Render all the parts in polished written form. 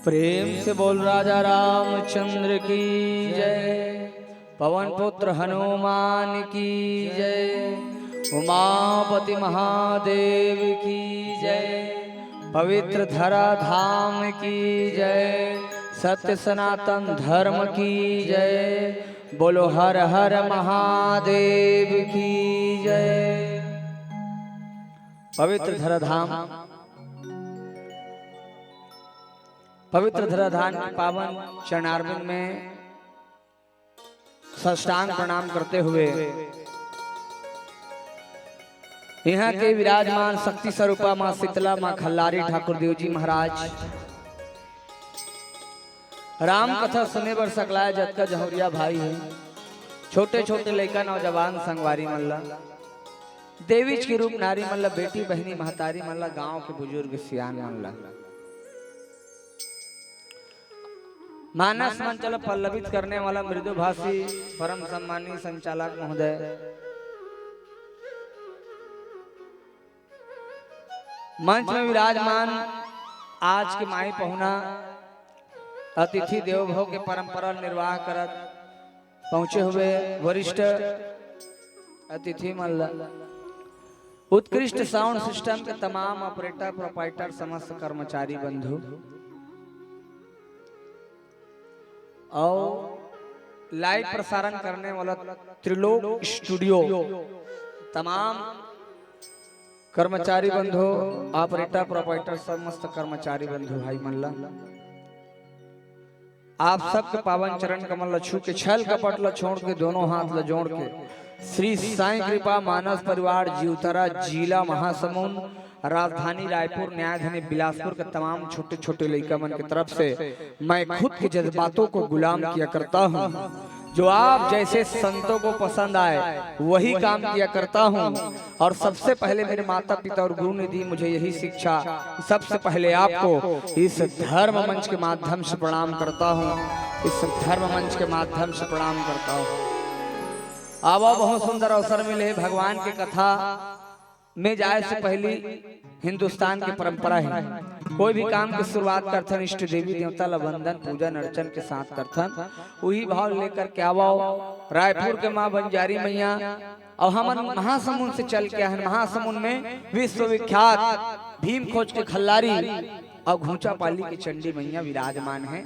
प्रेम से बोल राजा रामचंद्र की जय। पवन पुत्र हनुमान की जय। उमापति महादेव की जय। पवित्र धरा धाम की जय। सत्य सनातन धर्म की जय। बोलो हर हर महादेव की जय। पवित्र धराधाम के पावन चरणारविंद में साष्टांग प्रणाम करते हुए यहाँ के विराजमान शक्ति स्वरूपा माँ शीतला, माँ खल्लारी ठाकुर देव जी महाराज राम कथा सुने बर सकलाय जत का जहरिया भाई है। छोटे छोटे लड़का नौजवान संगवारी मल्ला देवीच के रूप नारी मल्ला बेटी बहनी महतारी मल्ला गांव के बुजुर्ग सियान मल्ला मानस मंचल पल्लवित करने वाला मृदुभाषी परम सम्मानीय संचालक महोदय, मंच में विराजमान आज के माई पहुना अतिथि देवभव के परंपरा निर्वाह करत पहुंचे हुए वरिष्ठ अतिथि मल्ला, उत्कृष्ट साउंड सिस्टम के तमाम ऑपरेटर प्रोपाइटर समस्त कर्मचारी बंधु और लाइव प्रसारण करने वाला त्रिलोक स्टूडियो तमाम कर्मचारी बंधु, ऑपरेटर प्रोपाइटर समस्त कर्मचारी बंधु भाई मल्ला, आप सबके पावन चरण कमल ल छू के छल कपट ल छोड़ के दोनों हाथ ल जोड़ के श्री साईं कृपा मानस परिवार जीवतरा जिला महासमुंद राजधानी रायपुर न्यायधनी बिलासपुर के तमाम छोटे छोटे लड़का मन की तरफ से मैं खुद के जज्बातों को गुलाम किया करता हूँ। जो आप जैसे संतों को पसंद आए वही काम किया करता हूँ। और सबसे पहले मेरे माता पिता और गुरु ने दी मुझे यही शिक्षा। सबसे पहले आपको इस धर्म मंच के माध्यम से प्रणाम करता हूँ। इस धर्म मंच के माध्यम से प्रणाम करता हूँ। आवा बहुत सुंदर अवसर मिले। भगवान की कथा में जाए से पहले हिंदुस्तान की परंपरा है, कोई भी काम की शुरुआत करथन इष्ट देवी देवता ला वंदन पूजन अर्चन के साथ करथन। वही भाव लेकर के आवो रायपुर के माँ बंजारी मैया और हम महासमुंद से चल के हैं। महासमुंद में विश्वविख्यात भीम खोज के खल्लारी और घूचा पाली की चंडी मैया विराजमान है।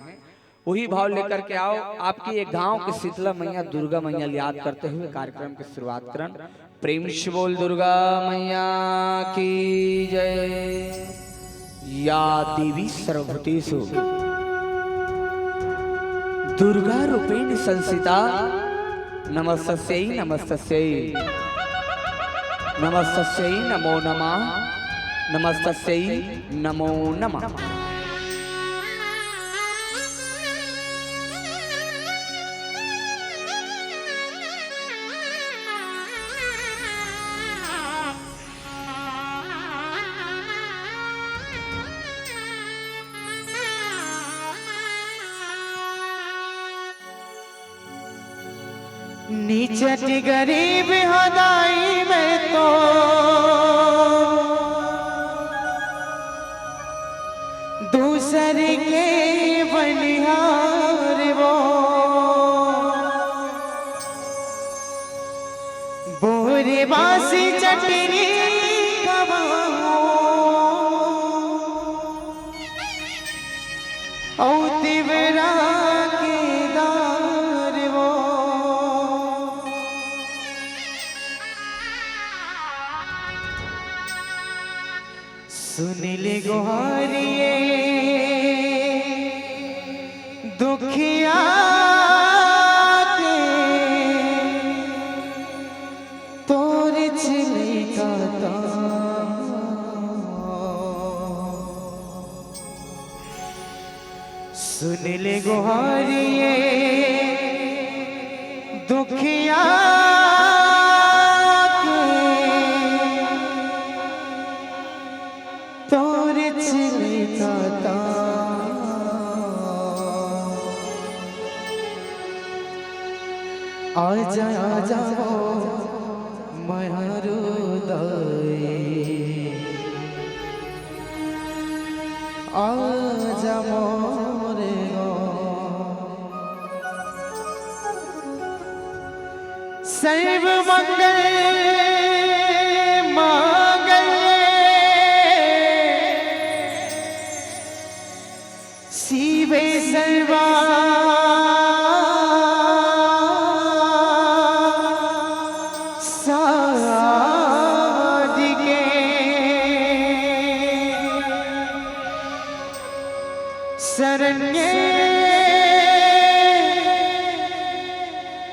वही भाव लेकर के आओ। आपकी एक गांव के शीतला मैया दुर्गा मैया याद करते हुए कार्यक्रम की शुरुआत करन। प्रेम से बोल दुर्गा मैया की जय। या देवी सर्वभूतेषु दुर्गा रूपेण संस्थिता नमस्तस्यै नमस्तस्यै नमस्तस्यै नमो नमः नमस्तस्यै नमो नमः। नीचट गरीब होदाई में तो दूसरे के बनिहार वो बोरे बासी चटनी औ तिवरा सुनिले गोहारिये दुखिया के तोर चले काता सुनिले गोहारिये दुखिया आजा आजा मारू दए आजा सर्व मंगल मांगल्ये शिवे सर्वा साधिके शरण्ये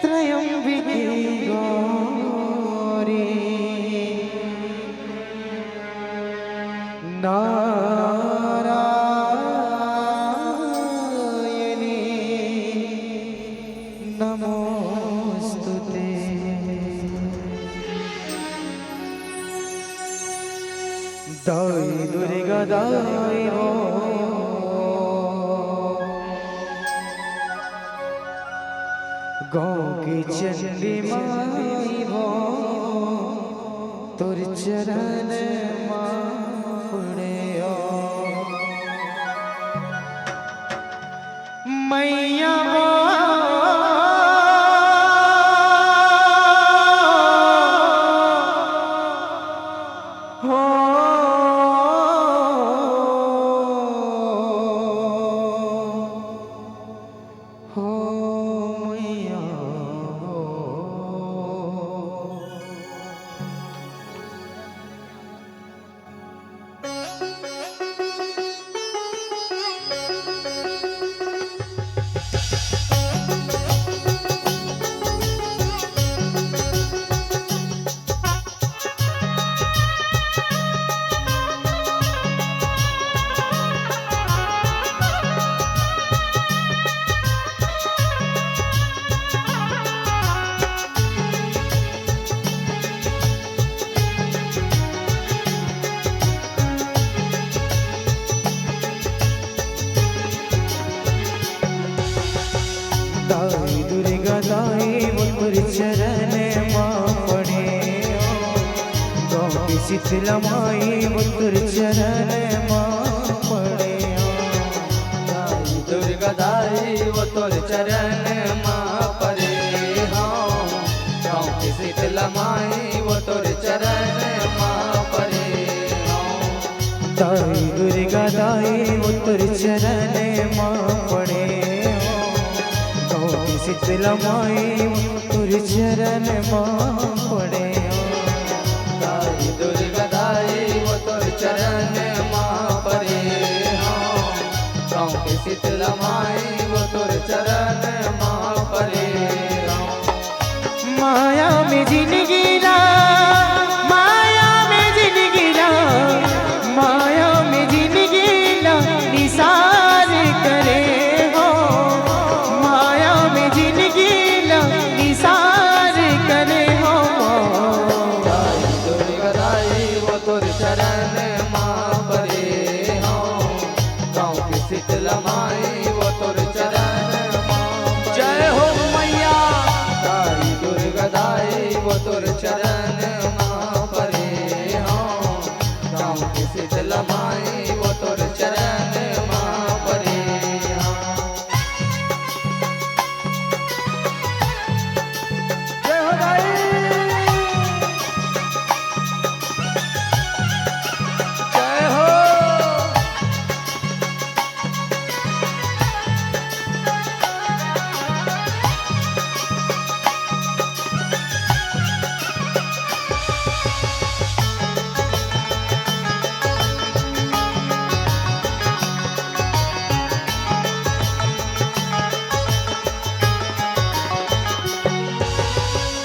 त्र्यंबिके गौरी नारायणी नमोस्तुते। दाई दुर्गा दाई हो गाँव की चंडी माई हो तोर चरण पड़े मैया हो मैया हो। दाई दुर्गा दाई मुर चरण माँ पड़े गाँव की शीतला माई मुर चरण माँ पड़े दाई दुर्गा दाई वो तोर चरण माँ परे हो गाँव की शीतला माई वो तोर चरण माँ परे हो। दाई दुर्गा दाई मुर चरण माँ पड़े शीतला माई तुर चरण माँ पड़े दाई दुर्गा दाई वो तोर चरण माँ परे हो गाँव की शीतला माई वो तोर चरण माँ परे हो। माया में जिंदगी ला माया में जिंदगी ला माया में जिंदगी ला निसार करे हो माया में जिंदगी ला निसार करे हो। दाई दुर्गा दाई वो तोर चरण माँ परे हो गाँव की शीतला माई वो तोर चरण माँ जय हो मैया। दाई दुर्गा दाई वो तोर चरण माँ परे हो गाँव की शीतला माई वो तोर चरण माँ परे हो। जय हो दाई जय हो।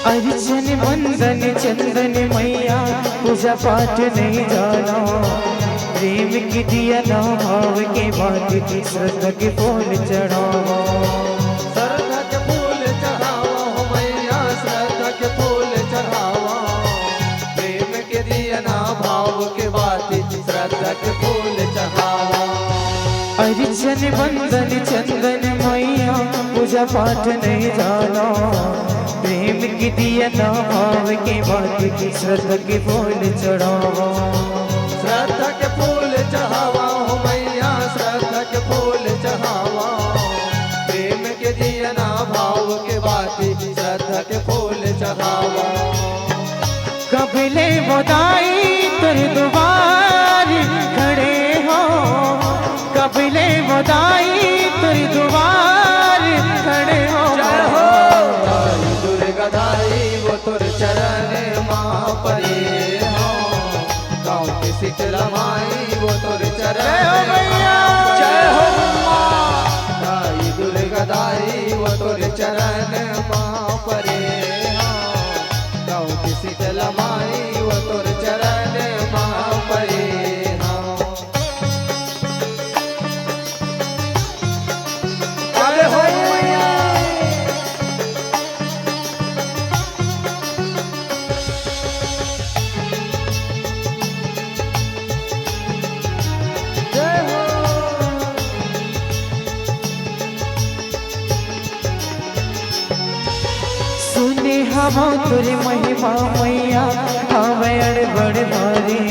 अर्चन वंदन चंदन मैया पूजा पाठ नहीं जाना प्रेम की दिया ना भाव के बात श्रद्धा के फूल चढ़ावा श्रद्धा के फूल चढ़ावा हो मैया श्रद्धा के फूल चढ़ावा प्रेम के दिया ना भाव के बात श्रद्धा के फूल चढ़ावा। अर्चन वंदन चंदन मैया पूजा पाठ नहीं जाना प्रेम की दिया ना भाव के बात की श्रद्धा के फूल चढ़ावा श्रद्धा के फूल चढ़ावा हो मैया श्रद्धा के फूल चढ़ावा प्रेम के दिया ना भाव के बात श्रद्धा के फूल चढ़ावा। कबले मोदाई तुर दुबार खड़े हो, कबले मोदाई तुर दुबार खड़े हो। जय हो दाई दुर्गा दाई वो तुर चरण माँ परे हो, गाँव के शीतला माई वो तुर चरण भैया। जय हो दाई दुर्गा दाई वो तुर चरण माँ परे हो, गाँव के शीतला माई वो तुर चरण माँ परे हो। जय हो मैया। जय हो सुने हवा तुर महिमा मैया हवड़ बड़ भारी,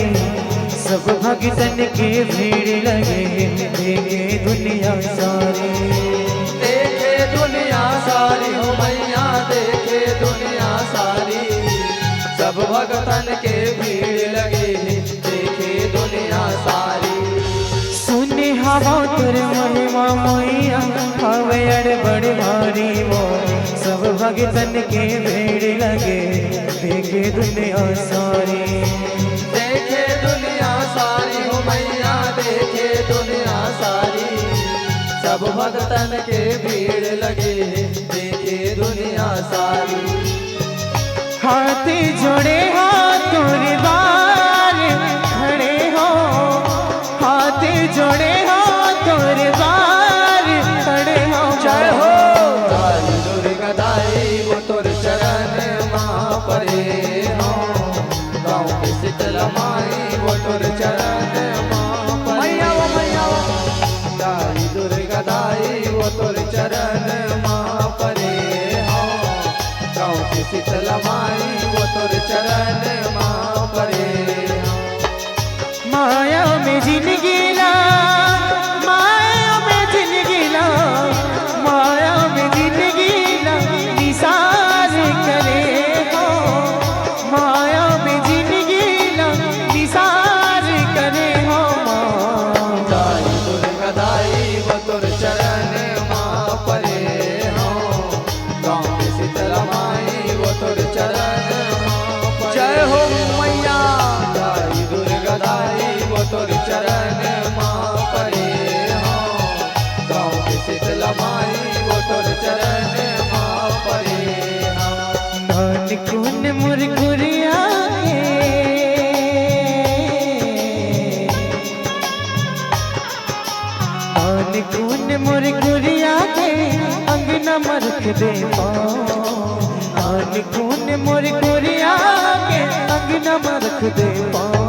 सब भगतन के भीड़ लगे देखे दुनिया सारी। देखे दुनिया सारी हो मैया, देखे दुनिया सारी, सब भगतन के भीड़ लगे देखे दुनिया सारी। सुने हवा तुर महिमा मैया हवड़ बड़ भारी, वो सब भगतन के भीड़ लगे देखे दुनिया सारी। देखे दुनिया सारी हो मैया, देखे दुनिया सारी, सब भगतन के भीड़ लगे देखे दुनिया सारी। हाथ जोड़े हाथ तोरे बार खड़े हो, हाथ जोड़े हाथ तोरे बार खड़े हो। जय हो दाई दुर्गा दाई वो तुर चरण माँ परे हो, गाँव के शीतला माई वो तुर चरण माँ परे हो। दाई दुर्गा दाई वो तुर चरण माँ परे हो, गाँव के शीतला माई वो तुर चरण माँ परे हो। माया में जिंदगी ला, माया में जिंदगी ला, माया में जिंदगी ला निसार करे हो, माया में जिंदगी ला निसार करे हो। दाई दुर्गा दाई वो तुर चरण माँ परे हो, गाँव के शीतला माई वो तुर चरण माँ परे। जय हो मैया। दाई दुर्गा दाई वो तुर चरण माँ परे हो, गाँव के शीतला माई वो तुर चरण माँ परे हो। धन कुन मुरगुरिया धन कुन मुरगुरिया के अंगना मरख दे पाओ, धन कुन मुरगुरिया के अंगना मरख दे पाओ।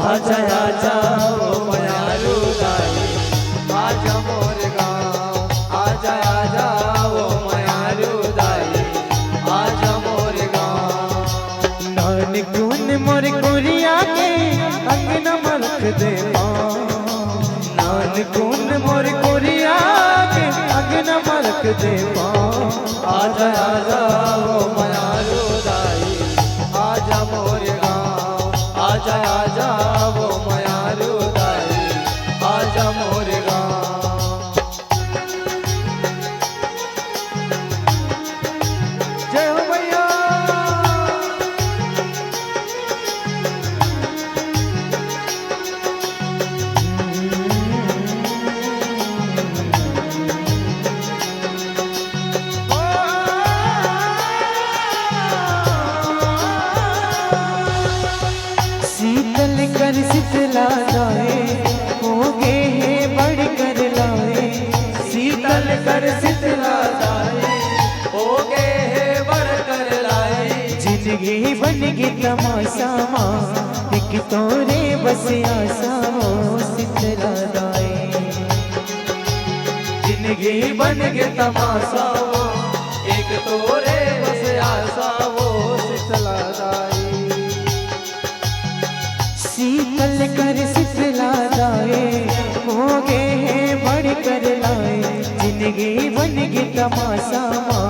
आजा आजा ओ मयारू दाई, आजा मोर गाँव, आजा आजा ओ मयारू दाई, आजा मोर गाँव। नान कुन मुरगुरिया के अंगना मरख दे पाओ, नान कुन मुरगुरिया के अंगना मरख दे पाओ। आजा आजा ओ मयारू दाई, आजा मोर गाँव, आजा आजा ओ मयारू दाई, आजा मोर गाँव। जय हो मैया। शीतल कर शीतला लाए होगे है बड़ कर लाए, शीतल कर शीतला दाई, हो गए है बड़ कर लाई। जिंदगी बन गई तमाशा माँ एक तोरे बस आशा हो शीतला लाए। जिंदगी बन के तमाशा वो, एक तोरे बस आशा वो शीतला दाई। शीतल कर शीतला लाए होगे है बड़ कर लाए, जिंदगी बन गई तमाशा माँ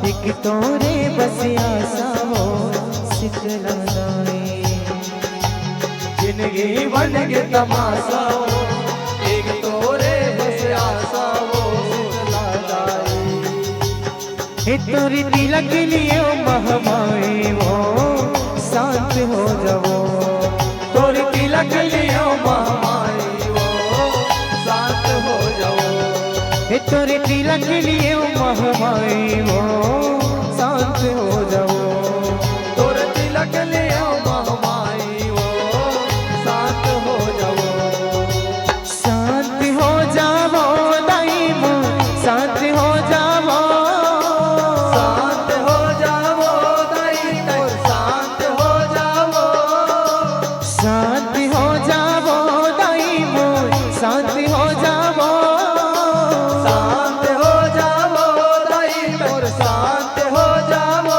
एक तोरे बस आशा हो शीतला लाए। जिंदगी बन के तमाशा हो, एक तोरे बस आशा वो शीतला दाई। तोरी तिलक लिए महमाई वो शांत हो जाओ, तोरी तिलक लिए महमाई वो शांत हो जाओ। तोरे तिलक लिए महमाई वो शांत हो जाओ, तोरे तिलक लिए महमाई वो शांत हो जाओ। शांत हो जाओ दाई मो शांत हो जाओ, शांत हो जाओ दाई मोर शांत हो जाओ, शांत हो जाओ दाई मोर शांत हो जाओ, शांत हो जाओ दाई मोर शांत हो जाओ।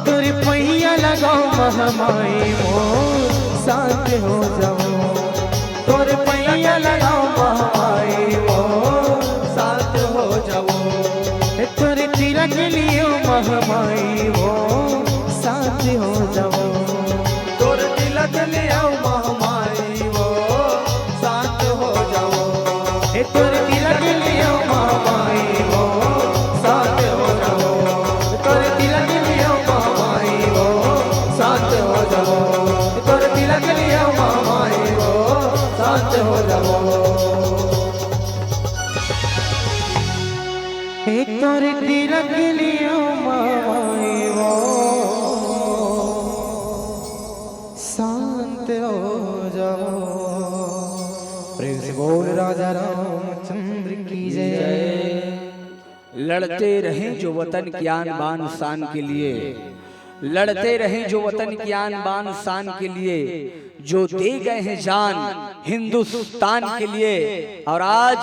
तोरे पैया लगाओ महमाई मोर शांत हो जाओ, तोरे पैया लगाओ महमाई मोर शांत हो जाओ। तोरे तिलक लिए महमाई मोर शांत हो जाओ, तोरे तिलक लिए महमाई मोर शांत हो जाओ। तोरे तिलक लिए महमाई मोर शांत हो जाओ, तोरे तिलक लिए महमाई मोर शांत हो जाओ, तोरे तिलक लिए महमाई मोर शांत हो जाओ। तोरे तिलक लिए महमाई मोर शांत हो जाओ। प्रेम से बोल राजा रामचंद्र की जय। लड़ते रहें जो वतन की आन बान शान के लिए, लड़ते रहें जो वतन की आन बान शान के लिए, जो दे गए हैं जान हिंदुस्तान के लिए। और आज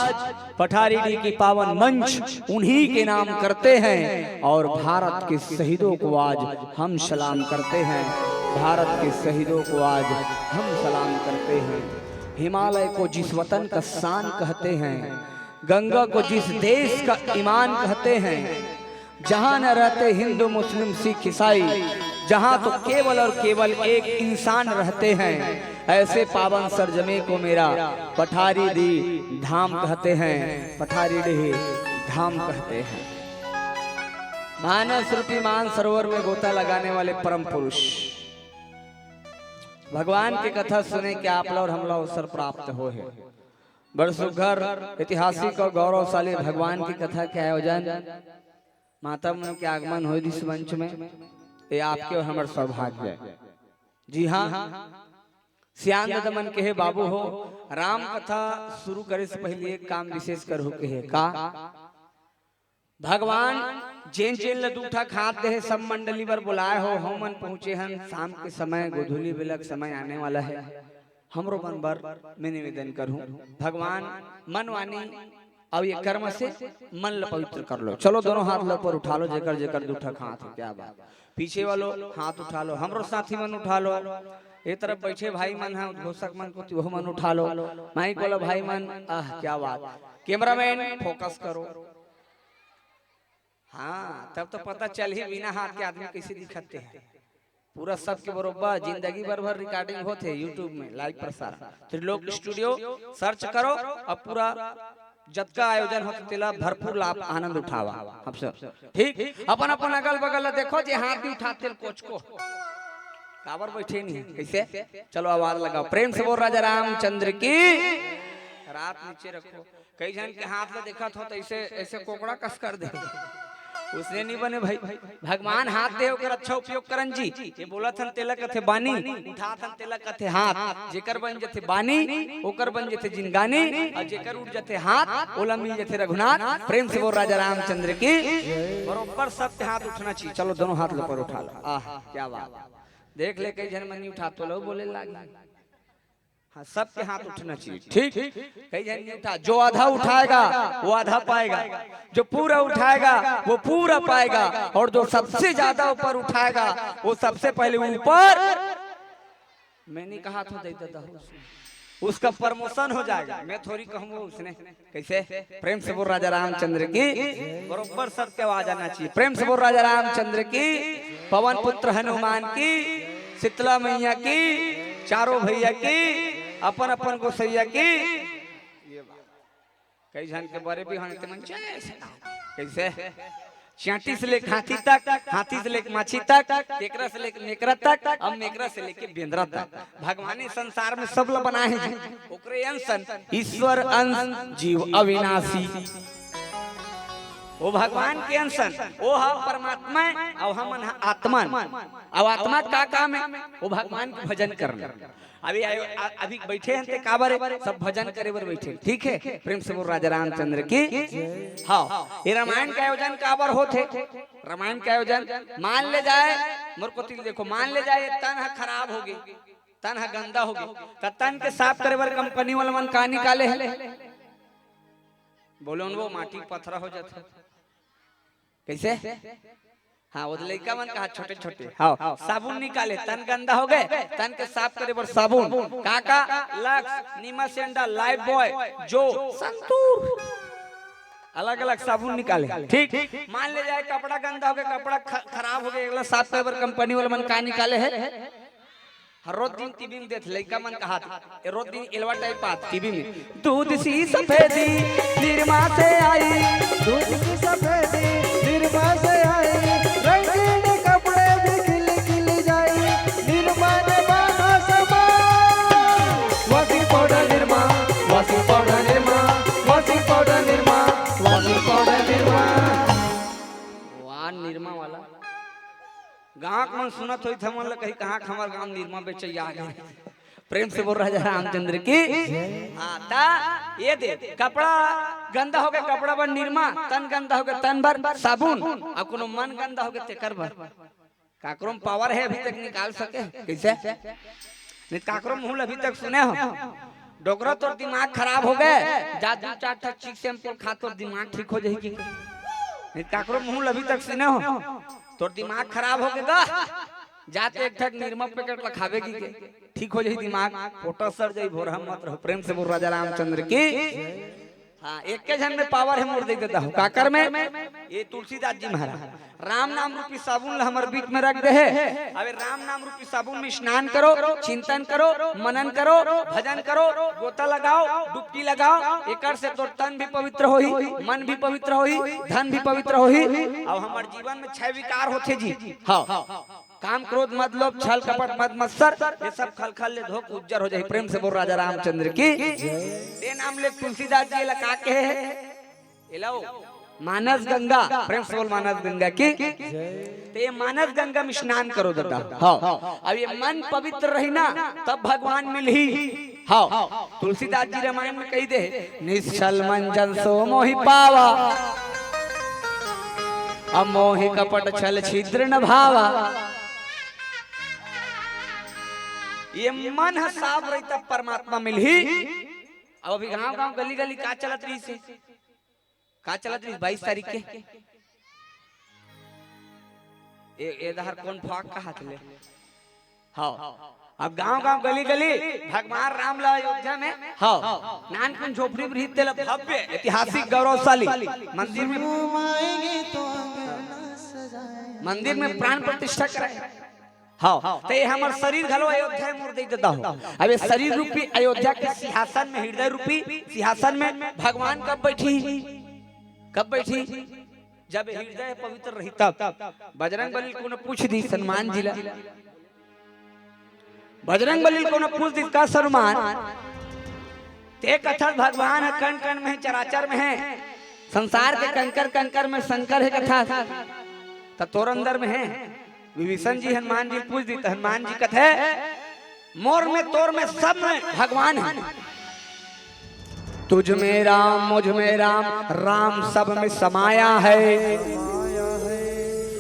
पठारी डी की पावन मंच उन्हीं के नाम करते हैं, और भारत के शहीदों को आज हम सलाम करते हैं, भारत के शहीदों को आज हम सलाम करते हैं। हिमालय को जिस वतन का शान कहते हैं, गंगा को जिस देश का ईमान कहते हैं, जहां न रहते हिंदू मुस्लिम सिख ईसाई, जहां तो केवल और केवल एक इंसान रहते हैं, ऐसे पावन सरजमी को मेरा पठारी डी धाम कहते हैं, पठारी डी धाम कहते हैं। मानस रूपी मान सरोवर में गोता लगाने वाले परम पुरुष भगवान की कथा सुने के आप और हम लोग अवसर प्राप्त हो है। बड़ सुघर ऐतिहासिक और गौरवशाली भगवान की कथा के आयोजन माता मन के आगमन हो इस मंच में, ये आपके और हमारे सौभाग्य है। जी हाँ, श्याम दमन के है बाबू हो, राम कथा शुरू करे से पहले एक काम विशेष कर हो के है का भगवान जेन जेन लदूठा खात दे सब मंडली पर बुलाए हो, हम मन पहुंचे हन शाम के समय, गोधूली बेलक समय आने वाला है। हमरो मन बर मैं निवेदन करूं, भगवान मनवानी और ये कर्म से मन ल पवित्र कर लो। चलो दोनों हाथ लो पर उठा लो, जेकर जेकर दूठा खात है, क्या बात। पीछे वालों हाथ उठा लो, हमरो साथी मन उठा लो, एक तरफ बैठे भाई मन है उद्घोषक मन को वो मन उठा लो, माइक वाला भाई मन, आह क्या बात। कैमरामैन फोकस करो, हाँ तब तो पता चल ही बिना हाथ के आदमी कैसे दिखते हैं। पूरा सबके बरोबर जिंदगी भर भर रिकॉर्डिंग होते है यूट्यूब में लाइव प्रसारण, त्रिलोक स्टूडियो सर्च करो और पूरा जतका आयोजन होते तेला भरपूर लाभ आनंद उठावा। हम सब ठीक अपन अपन अगल बगल देखो जे हाथ भी उठाते कोच को काबर बैठे नहीं कैसे। चलो आवाज लगाओ, प्रेम से बोल राजा रामचंद्र की। रात नीचे रखो, कई जन के हाथ में देखा तो ऐसे ऐसे कोकड़ा कस कर दे, उसने नहीं बने भाई। भगवान हाथ दे ओकर अच्छा उपयोग करन जी। ये बोला थन तेला कथे बानी, उठा थन तेला कथे हाथ, जेकर बन जथे बानी ओकर बन जथे जिनगानी, और जेकर उठ जथे हाथ ओला मिल जथे रघुनाथ। प्रेम से बोल राजा रामचंद्र की। बरोबर सबके हाथ उठना चाहिए। चलो दोनों हाथ ऊपर उठा लो, आह क्या बात। देख ले कई जन मनी उठा तो लो बोले लागे, हाँ सबके हाथ उठना चाहिए ठीक। कई जन नहीं उठा, जो आधा उठाएगा वो आधा पाएगा, जो पूरा उठाएगा वो पूरा पाएगा, और जो सबसे ज्यादा ऊपर उठाएगा वो सबसे पहले ऊपर। मैंने कहा था दे देता हूँ, उसका प्रमोशन हो जाएगा, मैं थोड़ी कहूँगा उसने कैसे। प्रेम से बोल राजा रामचंद्र की। बरोबर सबके आवाज आना चाहिए। प्रेम से बोल राजा रामचंद्र की। पवन पुत्र हनुमान की, शीतला मैया की, चारों भैया की अपन अपन गोसैया की ये बात कई जन के बारे भी हन मन कैसे चाटी से लेकर हाथी तक, हाथी से लेकर माछी तक, टेकरा से लेकर मेकरा तक, अब मेकरा से लेकर बेंद्रा तक भगवानी संसार में सब लोग बनाए हैं। ओकरे अंश ईश्वर अंश जीव अविनाशी वो भगवान के अंश वो है परमात्मा और हम आत्मा। अब आत्मा का काम है वो भगवान के भजन करना। अभी बैठे हैं काबर सब भजन करे बर बैठे ठीक है। प्रेम से बोल राजा रामचंद्र की हाँ। ये रामायण का आयोजन काबर होते रामायण का आयोजन मान ले जाए मुर्कोतिल देखो मान ले जाए तन है खराब होगी तन है गंदा होगी तो तन के साफ करे बर कंपनी वाला मन का निकाले है बोलो वो माटी पत्थरा हो जाता कैसे हाँ वो लड़का मन कहा छोटे छोटे हाँ साबुन निकाले तन गंदा हो गए तन के साफ करे बर साबुन काका लक्स नीमस सेंडा लाइफ बॉय जो संतूर अलग अलग साबुन निकाले ठीक। मान ले जाए कपड़ा गंदा हो गया कपड़ा खराब हो गया अगला साफ करे बर कंपनी वाला मन का निकाले है रोज दिन टीवी में देख लड़का मन कहा रोज दिन एलवा टाइप पात टीवी में दूध सी सफेदी निरमा से आई दूध की सफेदी निरमा से आई रंगीन कपड़े भी खिल खिल जाए निरमा ने बाना समा washing powder Nirma washing powder Nirma washing powder Nirma washing powder Nirma वाह निरमा वाला गाँव मन सुनत होई थमन ल कहीं कहाँ हमार गांव निरमा बेचैया आ गए। प्रेम से बोल राजा रामचंद्र की हाँ ता ये दे कपड़ा गंदा हो गया कपड़ा पर निरमा तन गंदा हो गया तन भर साबुन और कोनो मन गंदा हो गया तेकर भर काकरों पावर है अभी तक निकाल सके कैसे नहीं काकरों मुंह अभी तक सुने हो डोगरा तो दिमाग खराब हो गए जादू चाटा चिक सैंपल खा तो दिमाग ठीक हो जाएगी नहीं काकरों मुंह अभी तक सुने हो तो दिमाग खराब हो गया जाते एक ठक निर्मल पैकेट खावेगी के ठीक हो जाए दिमाग फोटो सर जाई भोर हम मत रहो। प्रेम से बोल राजा रामचंद्र की हाँ एक के जन में पावर है मोड़ दे देता हूँ काकर में ये तुलसीदास जी महाराज राम नाम रूपी साबुन हमारे बीच में रख दे है। अबे राम नाम रूपी साबुन में स्नान करो चिंतन करो मनन करो भजन करो गोता लगाओ डुबकी लगाओ एक से तो तन भी पवित्र होही मन भी पवित्र होही धन भी पवित्र होही और हमारे जीवन में 6 विकार होते जी हाँ काम क्रोध मत लोभ छल कपट मत मत्सर ये सब खल खल ले धोक उज्जर हो जाए। प्रेम से बोल राजा रामचंद्र की ये नाम ले तुलसीदास जी लगा के है मानस गंगा। प्रेम से बोल मानस गंगा की तो ये मानस गंगा में स्नान करो दादा हाँ। अब ये मन पवित्र रही ना तब भगवान मिल ही हाँ। तुलसीदास जी रामायण में कही दे निश्चल मन जन सो मोहि पावा अब मोहि कपट छल छिद्र न भावा। ये मन है साफ रही तब परमात्मा मिल ही। अब अभी गांव गांव गली गली का चलत रही से का चलत रही 22 तारीख के ए दहर कौन फाक का हाथ ले हाँ। अब गांव गांव गली गली भगवान राम ला अयोध्या में हाँ नानकुन झोपड़ी में रहते भव्य ऐतिहासिक गौरवशाली मंदिर में प्राण प्रतिष्ठा कराए हाँ। तो ये हमारे शरीर घलो अयोध्या में मोड़ दे देता हूँ। अब ये शरीर रूपी अयोध्या के सिंहासन में हृदय रूपी सिंहासन में भगवान कब बैठी जब हृदय पवित्र रही तब। बजरंग बली को पूछ दी सम्मान जिला बजरंग बली को पूछ दी का सम्मान ते कथा भगवान है कण कण में चराचर में है संसार के कंकर कंकर में शंकर है कथा तोर अंदर में है। विभीषण जी हनुमान जी पूछ दी तो हनुमान जी कथे मोर में तोर में सब में भगवान है तुझ में राम मुझ में राम राम सब में समाया है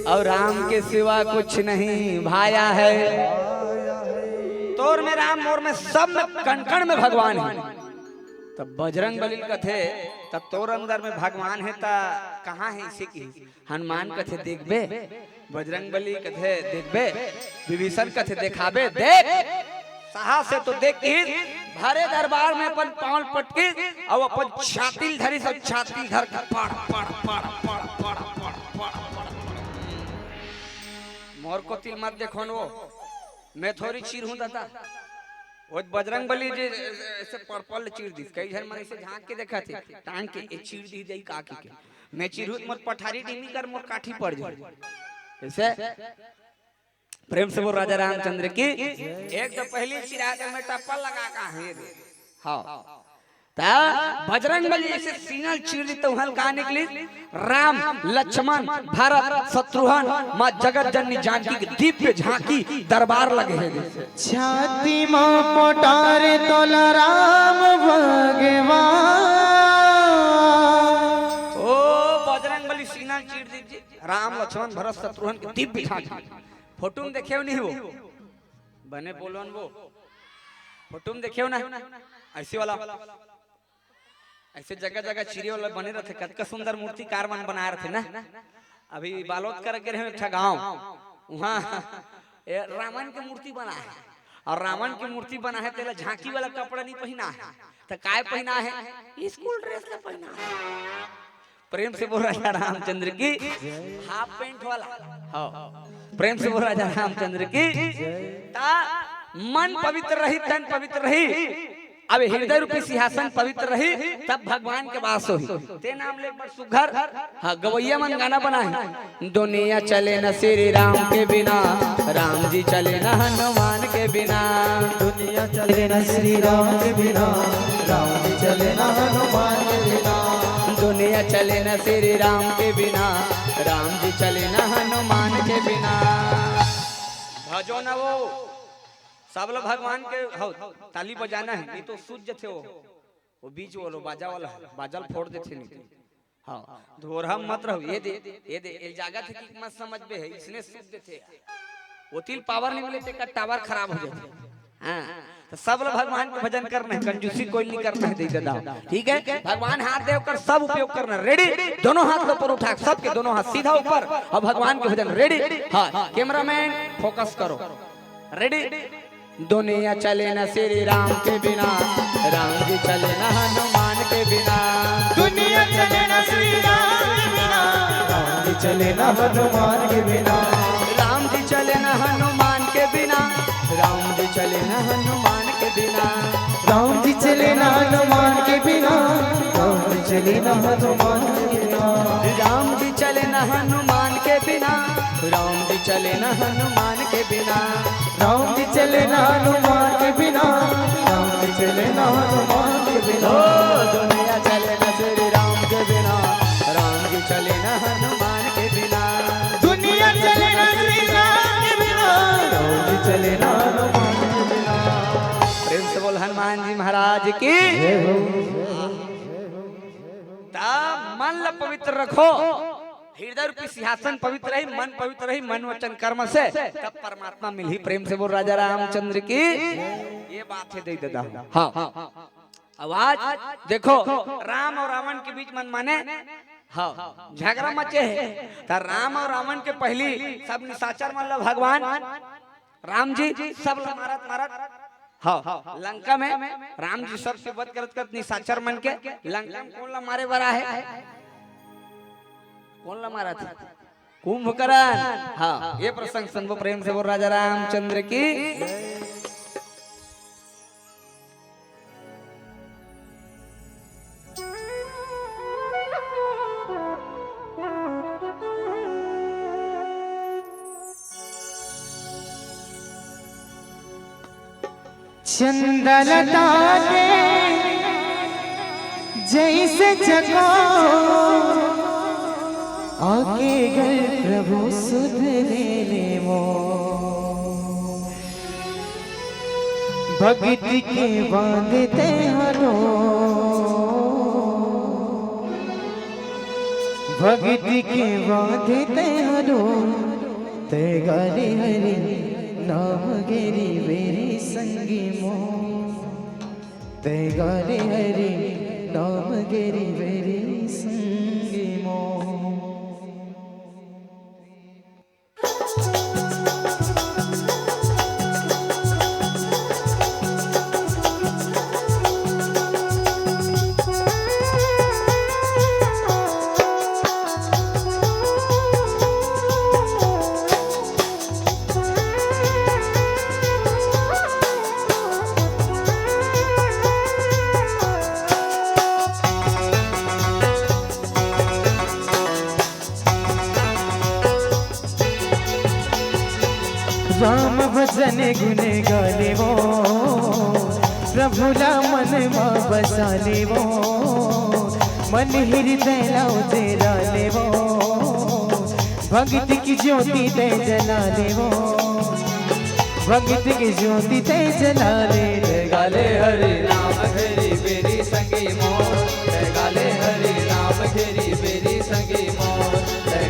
और राम के सिवा कुछ नहीं भाया है। तोर में राम मोर में सब में कण कण में भगवान है। तब बजरंग बली कथे तब तोर अंदर में भगवान है ता कहाँ है इसे की हनुमान कथे देखबे बजरंग बली कथे देखबे विभीषण कथे देखाबे देख साहस से तो देख ही भरे दरबार में अपन पांव पटके और अपन छाती धरी सब छाती धर के पड़ पड़ पड़ पड़ पड़ पड़ मोर को तिल मत देखो वो मैं थोड़ी चीर हूं दादा वो बजरंग बली जे ऐसे पर्पल चीर दी कई जन मन ऐसे झांक के देखा थे टांग के ए चीर दी जाई काकी के मैं चिरहुत मोर पठारी टीमी कर मोर काठी पड़ जाए ऐसे प्रेम से वो राजा रामचंद्र की एक तो पहली चिराग में टप्पा लगा का है हाँ ता बजरंग बली ऐसे सीना चीर दी तो हल्का निकली राम लक्ष्मण भरत शत्रुघ्न मां जगत जननी जानकी की दिव्य झांकी दरबार लगे है छाती मां पोटारे तोला राम भगवान ओ बजरंग बली सीना चीर दी राम लक्ष्मण भरत शत्रुघ्न की दिव्य झांकी फोटो में देखे नहीं वो बने बोलन वो फोटो में देखे ना ऐसे वाला ऐसे जगह जगह चिड़िया वाला बने रहते कतका सुंदर मूर्ति कारवन बना रहे थे ना अभी बालोद कर गए हैं गाँव वहाँ रावण की मूर्ति बना है और रावण की मूर्ति बना है तेला झांकी वाला कपड़ा नहीं पहना है तो काय पहना है स्कूल ड्रेस का पहना है प्रेम से बोल राजा रामचंद्र की हाफ पैंट वाला प्रेम से बोल राजा रामचंद्र की ता मन पवित्र रही तन पवित्र रही अब हृदय रूपी सिंहासन पवित्र रही तब भगवान के वास होई ते नाम ले पर सुघर हां गवैया मन गाना बना है दुनिया चले न श्री राम के बिना राम जी चले न हनुमान के बिना दुनिया चले न श्री राम के बिना राम जी चले न हनुमान के बिना दुनिया चले न श्री राम के बिना राम जी चले न हनुमान के बिना भजो न वो सब लोग भगवान के हो ताली बजाना है नहीं तो सूझ थे वो बीच वालो बाजा वाला बाजल फोड़ देते नहीं हाँ धोरहा मत रहो ये दे ये जागा थे कि मत समझ में है इसने सूझ देते वो तिल पावर नहीं मिले का टावर खराब हो जाते हाँ तो सब लोग भगवान के भजन करना है कंजूसी कोई नहीं करना है दे दादा ठीक है भगवान हाथ दे कर सब उपयोग करना रेडी दोनों हाथ ऊपर उठा सबके दोनों हाथ सीधा ऊपर और भगवान के भजन रेडी हाँ कैमरामैन फोकस करो रेडी दुनिया चले न श्री राम के बिना राम जी चले न हनुमान के बिना दुनिया चले न श्री राम के बिना राम जी चले न हनुमान के बिना राम जी चले न हनुमान के बिना राम जी चले न हनुमान के बिना राम जी चले न हनुमान के बिना राम जी चले न हनुमान के बिना राम जी चले न हनुमान के बिना राम जी चले न हनुमान के बिना राम जी चले न हनुमान के बिना राम जी चले न हनुमान के बिना दुनिया चले न श्री राम के बिना राम जी चले न हनुमान के बिना दुनिया चले न श्री राम के बिना राम जी चले न हनुमान के बिना प्रेम से बोल हनुमान जी महाराज की मन ला पवित्र रखो हृदय रूपी सिंहासन पवित्र रही मन पवित्र रही मन वचन कर्म से तब परमात्मा मिली प्रेम से बोल राजा रामचंद्र की ये बात है दे दादा हाँ आवाज देखो राम और रावण के बीच मन माने हाँ झगड़ा मचे है तो राम और रावण के पहली सब निशाचर मतलब भगवान राम जी सब मारत हाँ लंका में राम जी सबसे वध करत निशाचर मन के लंका में कौन ला मारे बरा है कौन ला मारा था कुंभकर्ण हाँ ये प्रसंग सुनो प्रेम से बोल राजा रामचंद्र की चंदलता के जैसे जगा आके घर प्रभु सुध देने मो भगत के बांधते हरो भगत के बांधते हरो ते गारे हरि नाम गिरी मेरी संगी मो ते गारे हरि नाम गिरी मेरी संगी मो भजन गुण गाले वो प्रभुला मन मा बसाले वो मन हृदय लाउजे डाले वो भक्ति की ज्योति ते जलाले वो भक्ति की ज्योति ते जलाले गाले हरि नाम घेरी बेरी संगी मोर गाले हरि नाम घेरी बेरी संगी मोर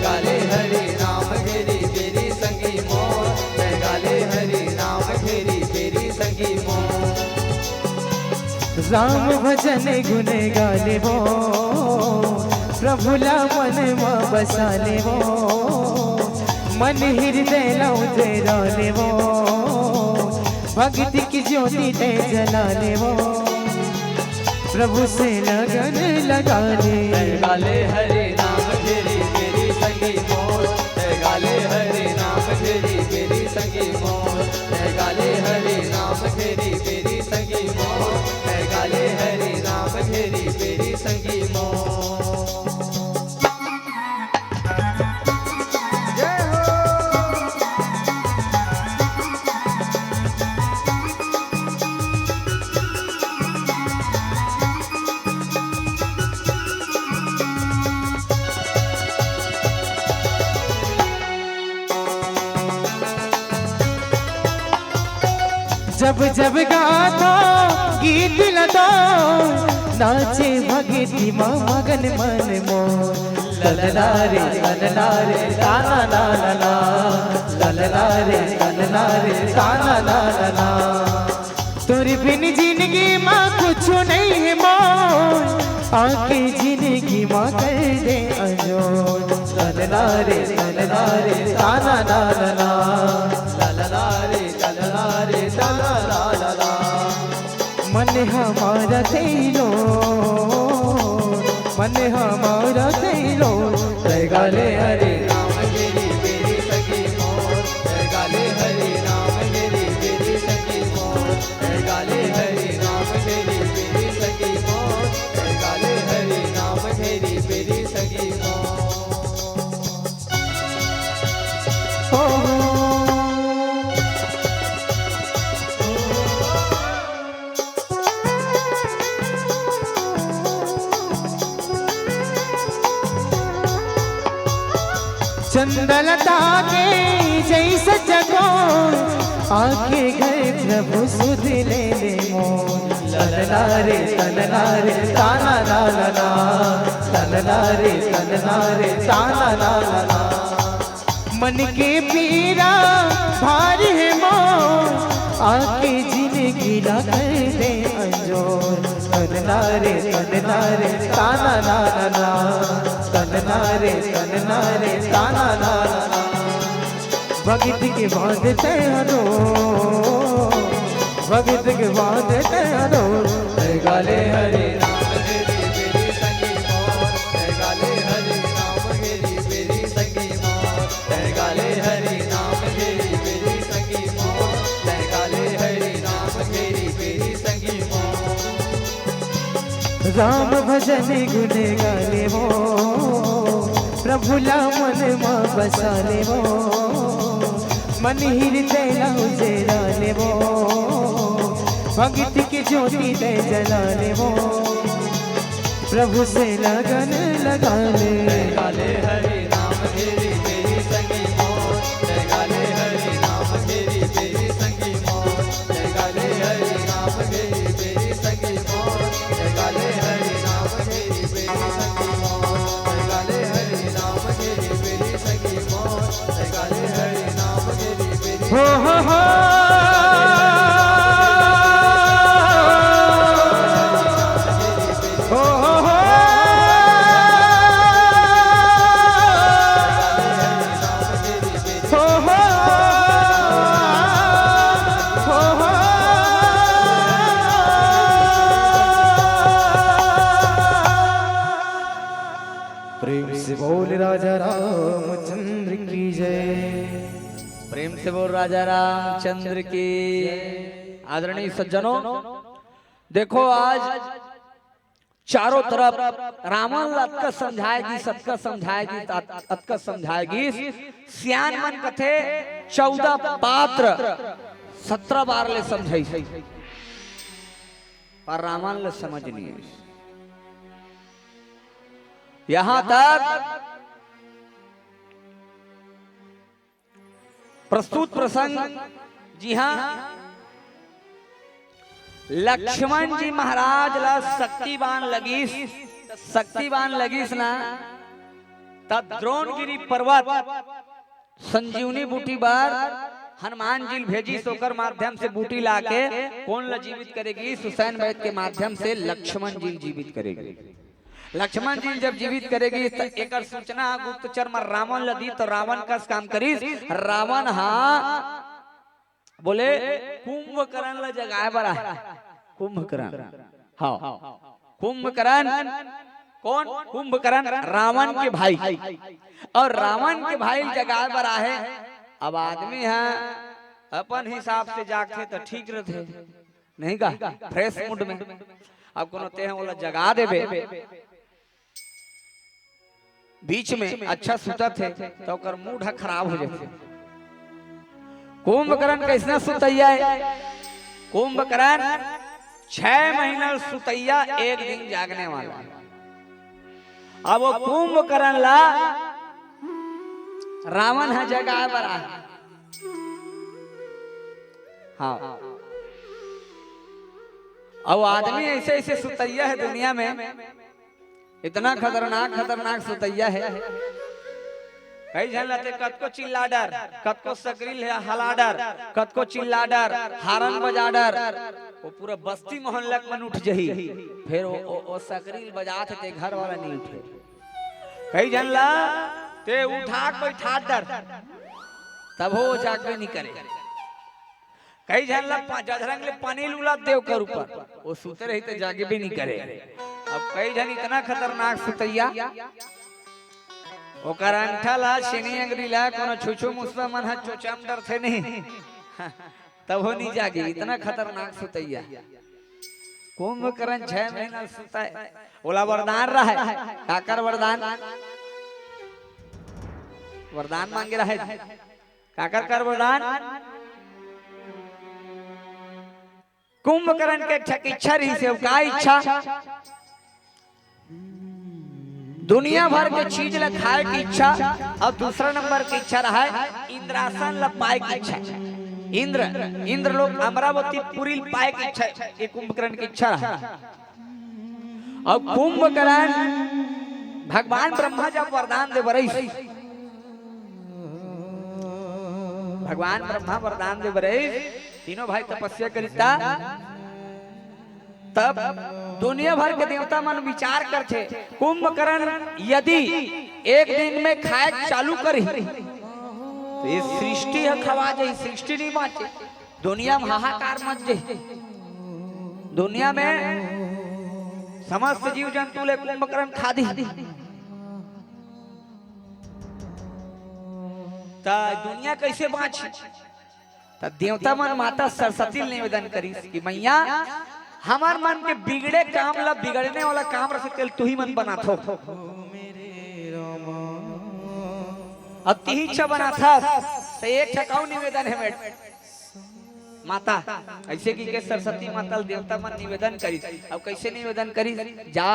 गाले हरि नाम घेरी बेरी संगी मोर गाले हरि नाम घेरी बेरी संगी मोर राम भजन गुण गाले वो प्रभुला मन मा बसाले वो मन हृदय लाउजे डाले वो भक्ति की ज्योति ते जलाले वो प्रभु से लगन लगा ले गाले हरि नाम घेरी बेरी संगी मोर गाले हरि नाम घेरी बेरी संगी मोर गाले हरि नाम घेरी बेरी संगी मोर गाले हरि नाम घेरी बेरी संगी मोर जब जब गाता गीत लता नाचे भगती माँ मगन मन मोर ललला रे ताना ला ला ला ललला रे ताना ला ला ला तोरी बिन जिंदगी माँ कुछ नहीं है मोर आके जिंदगी माँ कर दे अंजोर ललला रे ताना ला ला ला ललला रे ताना ला ला ला मन हमारा तेलो मन हमारा तेलो गाले हरि नाम घेरी बेरी संगी मोर गाले हरि नाम घेरी बेरी संगी मोर गाले हरि नाम घेरी बेरी संगी मोर गाले हरि नाम घेरी बेरी संगी मोर चंदलता के जैसा जगो आके गए प्रभु सुध ले ले मोर ललला रे ताना ला ला ला ललला रे ताना ला ला ला मन के पीरा भारी है मोर आके जिंदगी ला कर दे अंजोर ललला रे ताना ला ला ला ताना ला ला भगत के बाद तेरो भगत के बाद तेरो गाले हरि नाम घेरी बेरी संगी मोर गाले हरि नाम घेरी बेरी संगी मोर गाले हरि नाम घेरी बेरी संगी मोर गाले हरि नाम घेरी बेरी संगी मोर राम भजन गुण गाले वो प्रभुला मन मा बसाले वो मन हृदय लाउजे डाले वो भक्ति की ज्योति दे जलाले वो प्रभु से लगन लगा ले गाले हरि नाम घेरी बेरी संगी मोर गाले हरि नाम घेरी बेरी संगी मोर गाले हरि नाम घेरी बेरी संगी मोर गाले हरि नाम घेरी बेरी संगी मोर गाले हरि नाम घेरी बेरी संगी मोर गाले हरि नाम घेरी बेरी हो प्रेम से बोल राजा रामचंद्र की जय प्रेम से बोल राजा रामचंद्र की। आदरणीय सज्जनों, देखो आज चारों तरफ रावण अतका समझाएगी, सतका समझाएगी, अतका समझाएगी। सियान मन कथे 14 पात्र 17 बार ले समझाई पर रावण ले समझ नहीं आई। यहां तक प्रस्तुत प्रसंग, जी हां, लक्ष्मण जी महाराज ला शक्तिबान लगीस ना, तब द्रोणगिरी पर्वत संजीवनी बूटी बार हनुमान जी भेजी सोकर माध्यम से बूटी लाके कौन ला जीवित करेगी? सुसैन वैद के माध्यम से लक्ष्मण जी जीवित करेगी। लक्ष्मण जी जब जीवित करेगी तो एक सूचना गुप्तचर में रावण लदी, तो रावण का काम करी। रावण बोले कुंभकर्ण ला जगाए बड़ा, कुंभकर्ण, हाँ कुंभकर्ण कौन? कुंभकर्ण रावण के भाई, और रावण के भाई जगाए बड़ा है। अब आदमी है अपन हिसाब से जागते तो ठीक रहते, नहीं का फ्रेश मूड में। अब कोनो ते हैं बोला जगा देबे, बीच में अच्छा सुता थे तो कर मूड खराब हो जाते। कुंभकर्ण कैसे सुतैया है? कुंभकर्ण 6 महीना सुतैया, 1 दिन जागने वाला। अब वो कुंभकर्ण ला रावण है जगह बड़ा, हाँ। अब आदमी ऐसे ऐसे सुतैया है दुनिया में, इतना खतरनाक सुतैया है। कई झलते कत को चिल्ला डर, कत को सकरील है हला डर, कत को चिल्ला डर, हारन बजा डर, वो पूरा बस्ती मोहल्ला में उठ जही। फिर वो सकरील बजाते थे घर वाला नहीं उठे। कई झल्ला ते उठा बैठा डर, तब हो जागबे नहीं करे। कई झल्ला जधरंग ले पानी लुला देव कर ऊपर, वो सुते रही तो जागे भी नहीं करे। अब कई जन इतना खतरनाक सुतैया, ओकर अंठा ला शनि अंगरी ला कोनो छुछो मुसवा मन है चोचम डर थे नहीं, तब हो नहीं जागी। इतना खतरनाक सुतैया। कुंभकर्ण 6 महीना सुता है। बोला वरदान रहा है, काकर वरदान, वरदान मांगे रहा है, काकर कर वरदान। कुंभकर्ण के इच्छा रही से, का इच्छा? दुनिया भर के चीज ला खाए की इच्छा, और दूसरा नंबर की इच्छा रहा है इंद्रासन ला पाए की इच्छा। इंद्र लोग अमरावती पुरी पाए की इच्छा, ये कुंभकर्ण की इच्छा रहा। और कुंभकर्ण भगवान ब्रह्मा जब वरदान दे बरई, भगवान ब्रह्मा वरदान दे बरई, तीनों भाई तपस्या करिता, तब दुनिया भर के देवता मन विचार करते कुंभकर्ण यदि एक दिन में खाए चालू करी तो ये सृष्टि है खवा जाए, सृष्टि नहीं बाँचे, दुनिया में हाहाकार मच जाए। दुनिया में समस्त जीव जंतु ले कुंभकर्ण खा दी, तो दुनिया कैसे बाँची? तो देवता मन माता सरस्वती निवेदन करी कि मैया हमार मन के बिगड़े काम ला बिगड़ने वाला काम रखे तू ही मन बना थो, अब ती ही इच्छा बना था। तो एक ठकाऊ निवेदन है माता, ऐसे की के सरस्वती माता देवता मन निवेदन करी। अब कैसे निवेदन करी? जा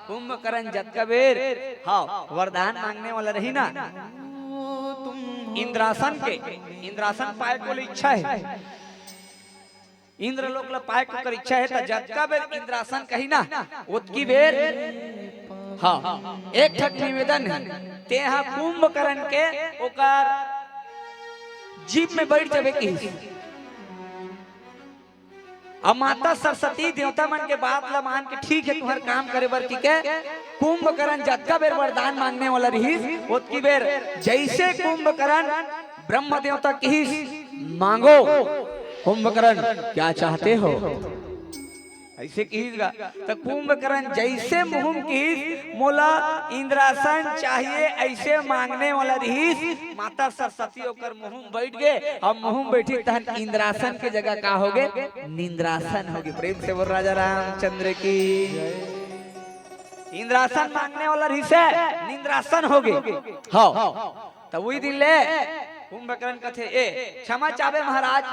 कुंभकर्ण जतका बेर हाँ वरदान मांगने वाला रही ना, इंद्रासन के, इंद्रासन पाए को इच्छा है, इंद्र लोक ला पाए को कर इच्छा है, तो जतका बेर इंद्रासन कही ना उतकी बेर हाँ एक ठक निवेदन है, ते हाँ कुंभकर्ण के ओकर जीप में बैठ जावे की। अब माता सरस्वती देवता मन के बात ला मान के ठीक है तुम्हार काम करे बर की के कुंभकर्ण जतका बेर वरदान मांगने वाला रही उतकी बेर जैसे कुंभकर्ण ब्रह्म देवता की मांगो, कुंभकर्ण क्या चाहते हो ऐसे कहिएगा। तो कुंभकर्ण जैसे मुहुम की मोला इंद्रासन चाहिए ऐसे मांगने वाला रही, माता सरस्वती होकर मुहुम बैठ गए। अब मुहुम बैठी तहन इंद्रासन के जगह का हो गए? निंद्रासन होगी। प्रेम से बोल राजा रामचंद्र की। इंद्रासन मांगने वाला रही से निंद्रासन हो गए। हाँ तो वही दिन ले कुंभकर्ण कथे ए क्षमा चाहे महाराज,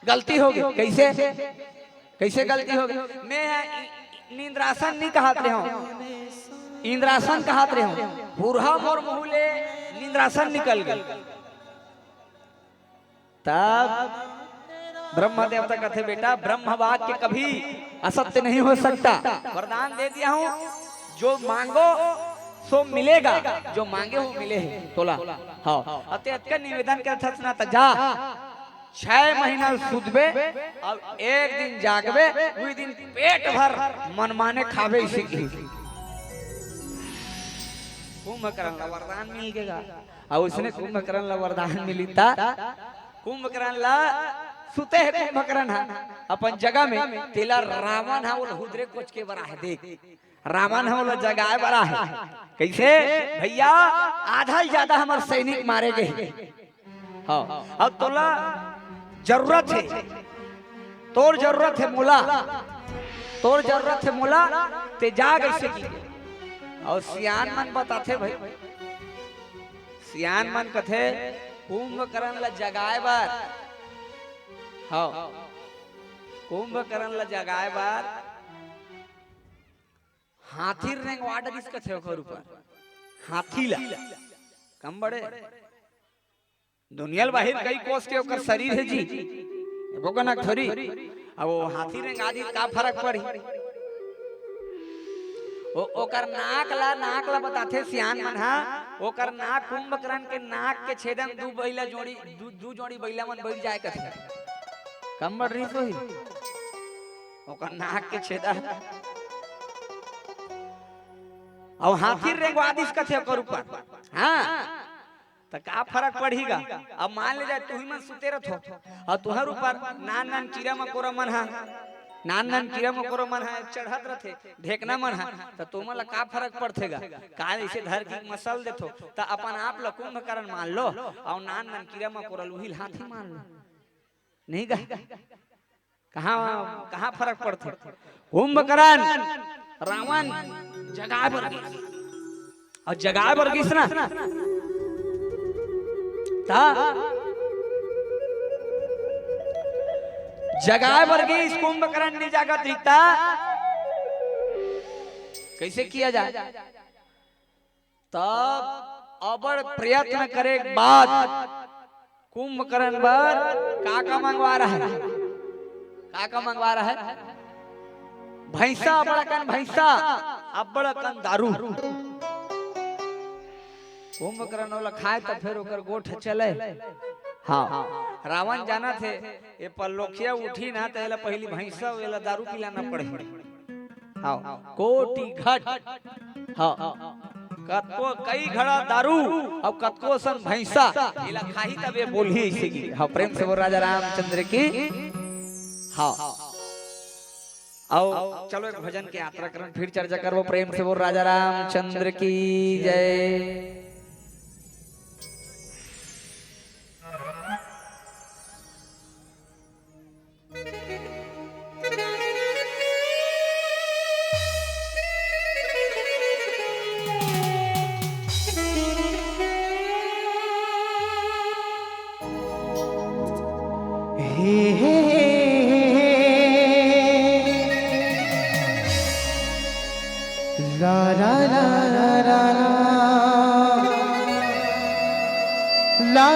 गलती होगी कैसे कैसे गलती होगी। मैं निंद्रासन नहीं कहते हो, इंद्रासन कहते हो। बुरहा मोर मुहले निंद्रासन निकल गए। तब ब्रह्म देवता कहते बेटा ब्रह्म वाक्य कभी असत्य नहीं हो सकता। वरदान दे दिया हूं, जो मांगो सो मिलेगा, जो मांगे हो मिले है तोला। हाँ अत्य निवेदन करता ना तो जा 6 महीना सुधबे अब 1 दिन जागबे, वही दिन पेट भर मनमाने खावे सीखी। कुंभकर्ण वरदान मिल गया। और उसने कुंभकर्ण वरदान मिली था। कुंभकर्ण सुते है कुंभकर्ण अपन जगह में तेला रावण है वो हुदरे कोच के बरा है। देख रावण है वो जगाए बरा है कैसे भैया आधा ही ज्यादा हमारे सैनिक मारे गए। हाँ अब तोला जरूरत है, तोर जरूरत है मोला, तोर जरूरत है मोला ते जाग ऐसे की। और सियान मन बताते भाई, सियान मन कथे कुंभकर्ण ला जगाए बार। हाँ कुंभकर्ण ला जगाए बार हाथी रेंग वाडर इसका थे ऊपर हाथी ला कम बड़े दुनिया बाहर कई कोस के ओकर शरीर है जी वो कना थोड़ी। अब वो हाथी रेंग आदि का फर्क पड़ी। ओकर नाक ला बताते सियान मन हा। ओकर नाक कुंभकर्ण के नाक के छेदन दू बैला जोड़ी दू जोड़ी बैला मन बैठ जाए कथे कम बढ़ रही तो ही ओकर नाक के छेदा। और हाथी रेंगो आदिश कथे ओकर ऊपर। हाँ तो का फर्क पड़ेगा। अब मान ले जाए तू ही मन सुते रहो और तुहर ऊपर नान नान कीड़ा मकोड़ा मन हा, नान नान कीड़ा मकोड़ा मन है चढ़त रथे ढेकना मन है तो तुम ला का फर्क पड़थेगा। काल ऐसे धर की मसल देथो तो अपन आप ला कुंभकर्ण मान लो और नान नान कीड़ा मकोड़ा लुहिल हाथी मान लो नहीं गा। कहाँ कहाँ फर्क पड़थे। कुंभकर्ण रावण जगाए बरगिस और जगाए बरगिस ना ता जगाए बरगिस कुंभकर्ण नहीं जागत दिखता। कैसे किया जाए तब अबड़ प्रयत्न करे बाद कुंभकर्ण बर काका मंगवा रहा है। काका मंगवा रहा है भैंसा बड़कन भैंसा अब बड़कन दारू। कुंभकर्ण वाला खाए तो फिर ओकर गोठ चले। हाँ रावण जाना थे ये पल्लोखिया उठी ना तो पहली भैंसा वेला दारू पिलाना पड़े। हाँ कोटि घट हाँ कतको कई घड़ा दारू और कतको सन भैंसा इला खाही तबे बोली ऐसे की। हाँ प्रेम से बोल राजा रामचंद्र की। हाँ आओ चलो एक भजन की यात्रा करन फिर चर्चा करो। प्रेम से बोल राजा रामचंद्र की जय। La la la la la la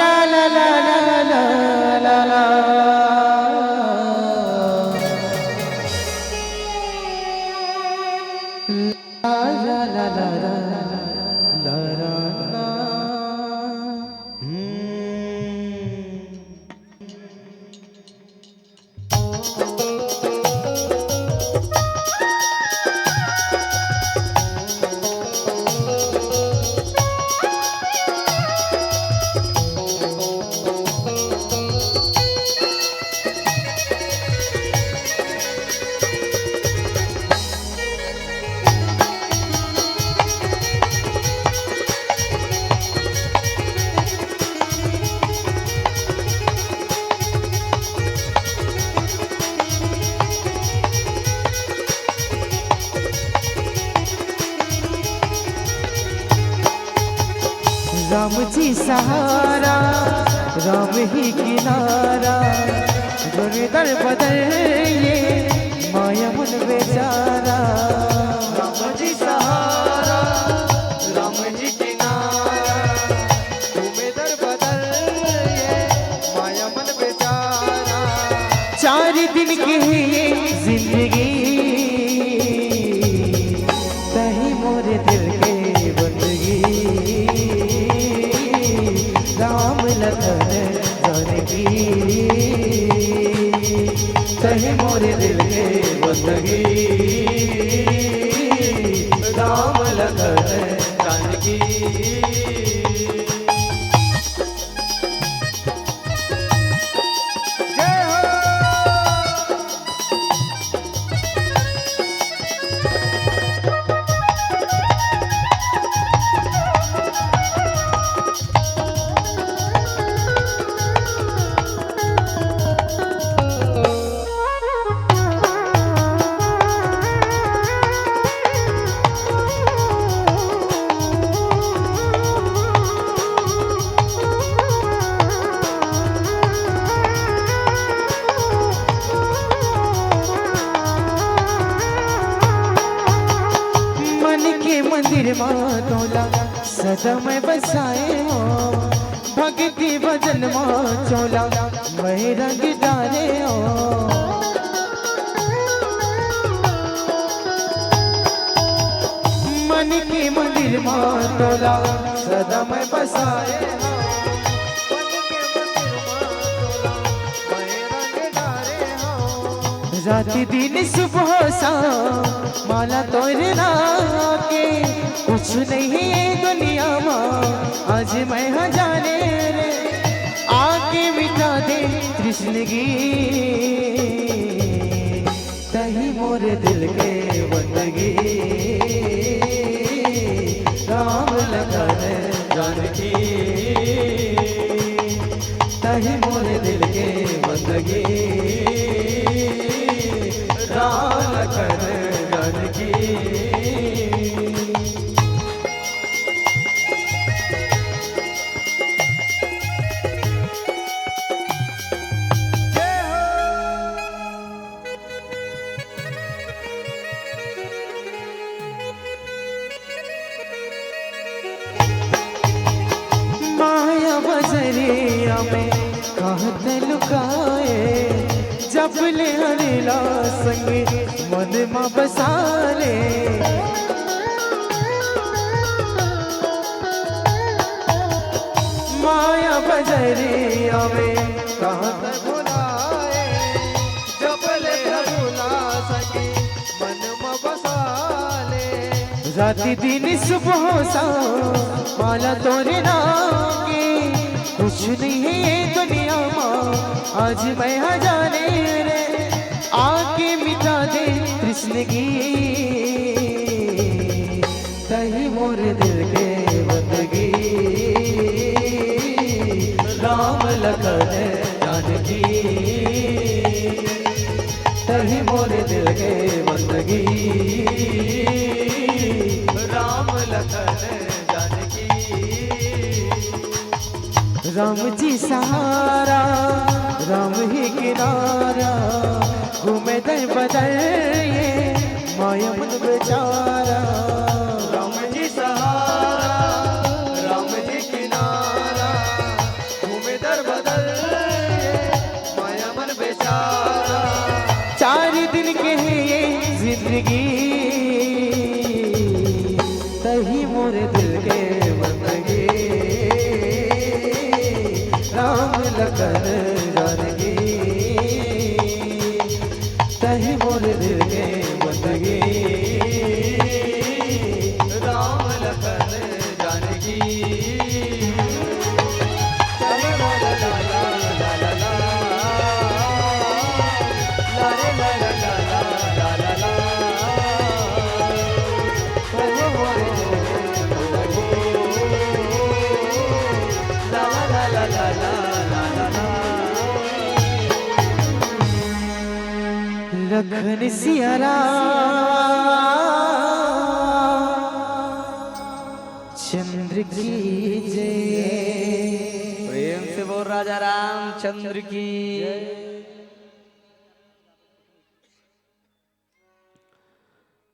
la la la la la la Ram ji सहारा राम ही किनारा गुरुदर बदल ये माया मन बेचारा। राम जी सहारा राम जी किनारा तुम्हें दर बदल ये माया मन बेचारा। 4 दिन की ये जिंदगी तही मोरे दिल के बंदगी। राम लखन जानकी तही मोरे दिल के बंदगी। राम लखन जानकी। जय हो मंदिर मातोला सदा मैं बसाए हो। भक्ति भजन चोला मैं रंग डाले हो। मन के मंदिर मातोला सदा मैं बसाए हो। राति दिन सुबह सा माला तोरे के कुछ नहीं है दुनिया में आज मैं जाने रे। आके मिटा दे कृष्णगी तही मोरे दिल के बंदगी। राम लखन जानकी तही मोरे दिल के बंदगी। राम लखन जानकी। माया बजरिया में कहत लुकाए जब ले हरेला संगे मन में बसाले। माया बजरिया में कहत बुलाए जब ले हरेला संगे मन में बसाले। राति दिन सुबह सा माला तोरे नाम के कुछ नहीं है दुनिया में आज मैं जाने रे। आके मिटा दे कृष्ण की तही मोरे दिल के बंदगी। राम लखन जानकी तही मोरे दिल के बंदगी। राम लखन जानकी। राम जी सहारा राम ही किनारा घूमे दर बदल ये माया मन बेचारा। राम जी सहारा राम जी किनारा घूमे दर बदल माया मन बेचारा। 4 दिन के है ये जिंदगी तही मोरे दिल के बंदगी। राम लखन जानकी तही मोरे दिल के बंदगी। राम लखन जानकी। ला ला ला ला ला ला ला ला रे ला ला ला ला ला ला तही मोरे दिल के बंदगी। ला ला ला ला ला ला ला ला। लखन सियारा चंद्र की जय। प्रेम से बोल राजा रामचंद्र की।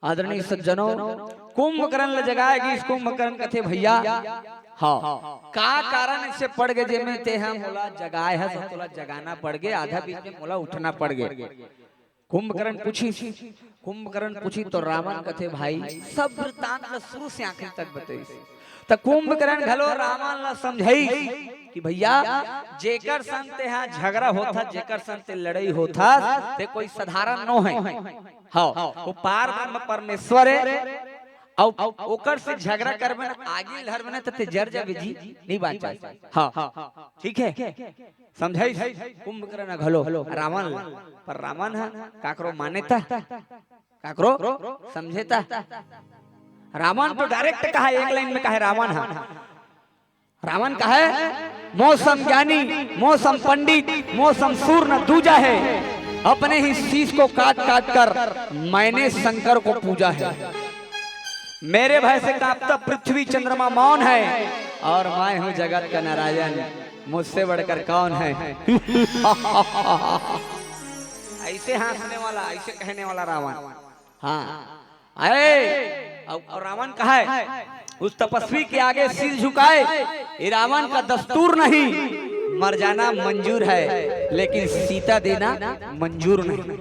आदरणीय सज्जनों, कुंभकर्ण ल जगाएगी इस कुंभकर्ण कथे भैया। हाँ, का कारण इससे पड़ गए जे में ते हम मोला जगाए है, सब तोला जगाना पड़ गए, आधा बीच में मोला उठना पड़ गए। कुंभकर्ण पूछी तो रावण कथे भाई सब वृत्तांत ल शुरू से आखिर तक बताई। तो कुंभकर्ण घलो रावण ला समझाई कि भैया जेकर संग ते यहाँ झगड़ा होता, जेकर संग ते लड़ाई होता, ते कोई साधारण नो है। हाँ, वो पार ब्रह्म परमेश्वर है। और ओकर से झगड़ा करबे ना आगे लहर बने तो ते जर जाबे जी नहीं बात चाहे। हाँ ठीक है, समझाई कुंभकर्ण घलो रावण पर रावण है काकरो मानेता, काकरो समझेता। रावण तो डायरेक्ट कहा, एक लाइन में कहा रावण है। रावण कहा है मौसम ज्ञानी, मौसम पंडित, मौसम सूर्य दूजा है, अपने ही शीश को काट काट कर मैंने शंकर को पूजा है। मेरे भय से कांपता पृथ्वी चंद्रमा मौन है, और मैं हूं जगत का नारायण, मुझसे बढ़कर कौन है। ऐसे हंसने वाला, ऐसे कहने वाला रावण। हाँ अरे, और रावण कहा है उस तपस्वी के आगे सिर झुकाए, ये रावण का दस्तूर नहीं, मर जाना मंजूर है लेकिन सीता देना मंजूर नहीं।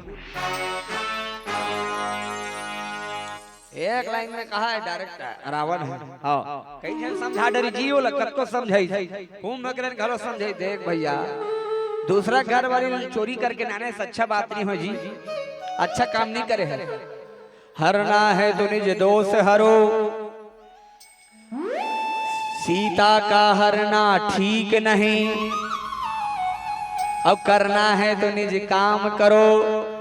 एक लाइन में कहा है डायरेक्ट रावण है। हाँ, कई जन समझा डरी जियो लगत को समझाई, कुंभकर्ण घलो समझाई। देख भैया दूसरा घर वाली चोरी करके नाने से अच्छा बात नहीं हो जी, अच्छा काम नहीं करे है। हरना है तो निज दोष हरो, सीता का हरना ठीक नहीं, अब करना है तो निज काम करो,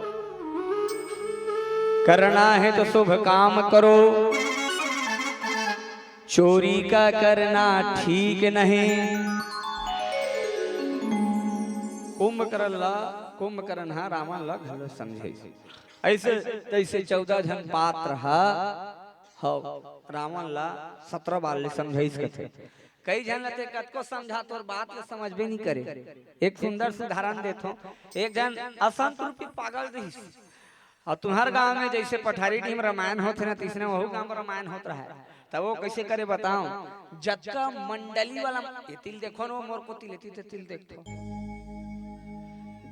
करना है तो शुभ काम करो, चोरी का करना ठीक नहीं। कुंभकर्ण हा रावण ला घलो समझे। ऐसे तैसे 14 जन पात्र हा रावण ला 17 बार ले समझाई कथे। कई जन लते कत को समझा तोर बात ले समझ भी नहीं करे। एक सुंदर से उदाहरण देथो। एक जन असंत रूपी पागल रही, और तुम्हार गांव में जैसे पठारी टीम रामायण होते ना, तीसरे वहु गांव में रामायण होता है। तब वो कैसे करे बताऊं, जक्का मंडली वाला ये तिल देखो ना, मोर को तिल देखो,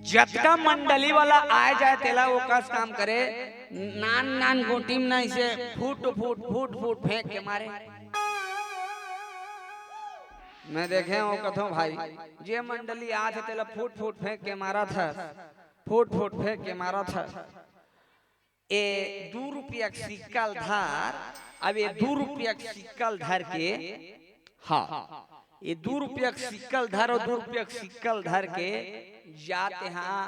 जक्का मंडली वाला आए जाए तेला वो कस काम करे, नान नान गोटीम ना इसे फूट फूट फूट फूट फेंक के मारे। मैं देखे वो कथो भाई जे मंडली आज तेला फूट फूट फेंक के मारा था, फूट फूट फेंक के मारा था। ए 2 रुपया सिक्का धार, अब ये 2 रुपया सिक्का धर के, हाँ ये 2 रुपया सिक्का धर और 2 रुपया सिक्का धर के जाते हाँ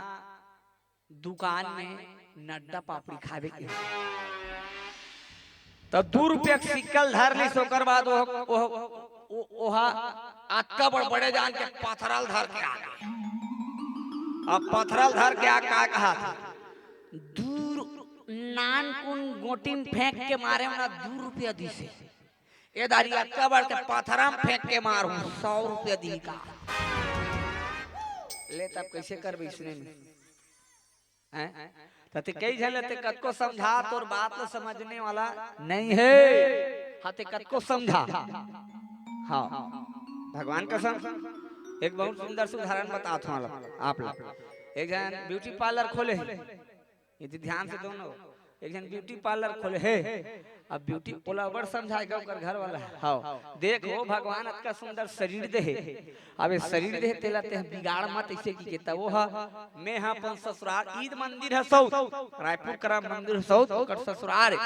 दुकान में नड्डा पापड़ी खावे के। तब 2 रुपया सिक्का धर ली, सोकर बाद ओहा अक्का बड़े जान के पथरल धर के आ गए। अब पथरल धर के आ का कहा था, दूर नान कुन गोटीम फेंक के मारे ना 2 रुपया दी से, ये दारी अक्का बढ़ के पथरम फेंक के मारू 100 रुपया दी का। ले तब कैसे कर इसने में हैं? तते कई जन लेते कत को समझा तोर बात लो समझने वाला नहीं है, हाथे कत को समझा। हाँ भगवान कसम एक बहुत सुंदर से उदाहरण बताता हूँ आप लोग। एक जन ब्यूटी पार्लर खोले है, ये ध्यान से दोनों, एक जन ब्यूटी पार्लर खोले है। अब ब्यूटी पोला बड़ समझाएगा ओकर घर वाला। हाँ देखो भगवान इतना सुंदर शरीर दे, अब ये शरीर दे तेला ते बिगाड़ मत ऐसे की के। तब वो मैं हां अपन ससुराल ईद मंदिर है सौ रायपुर करा मंदिर सौ ओकर ससुराल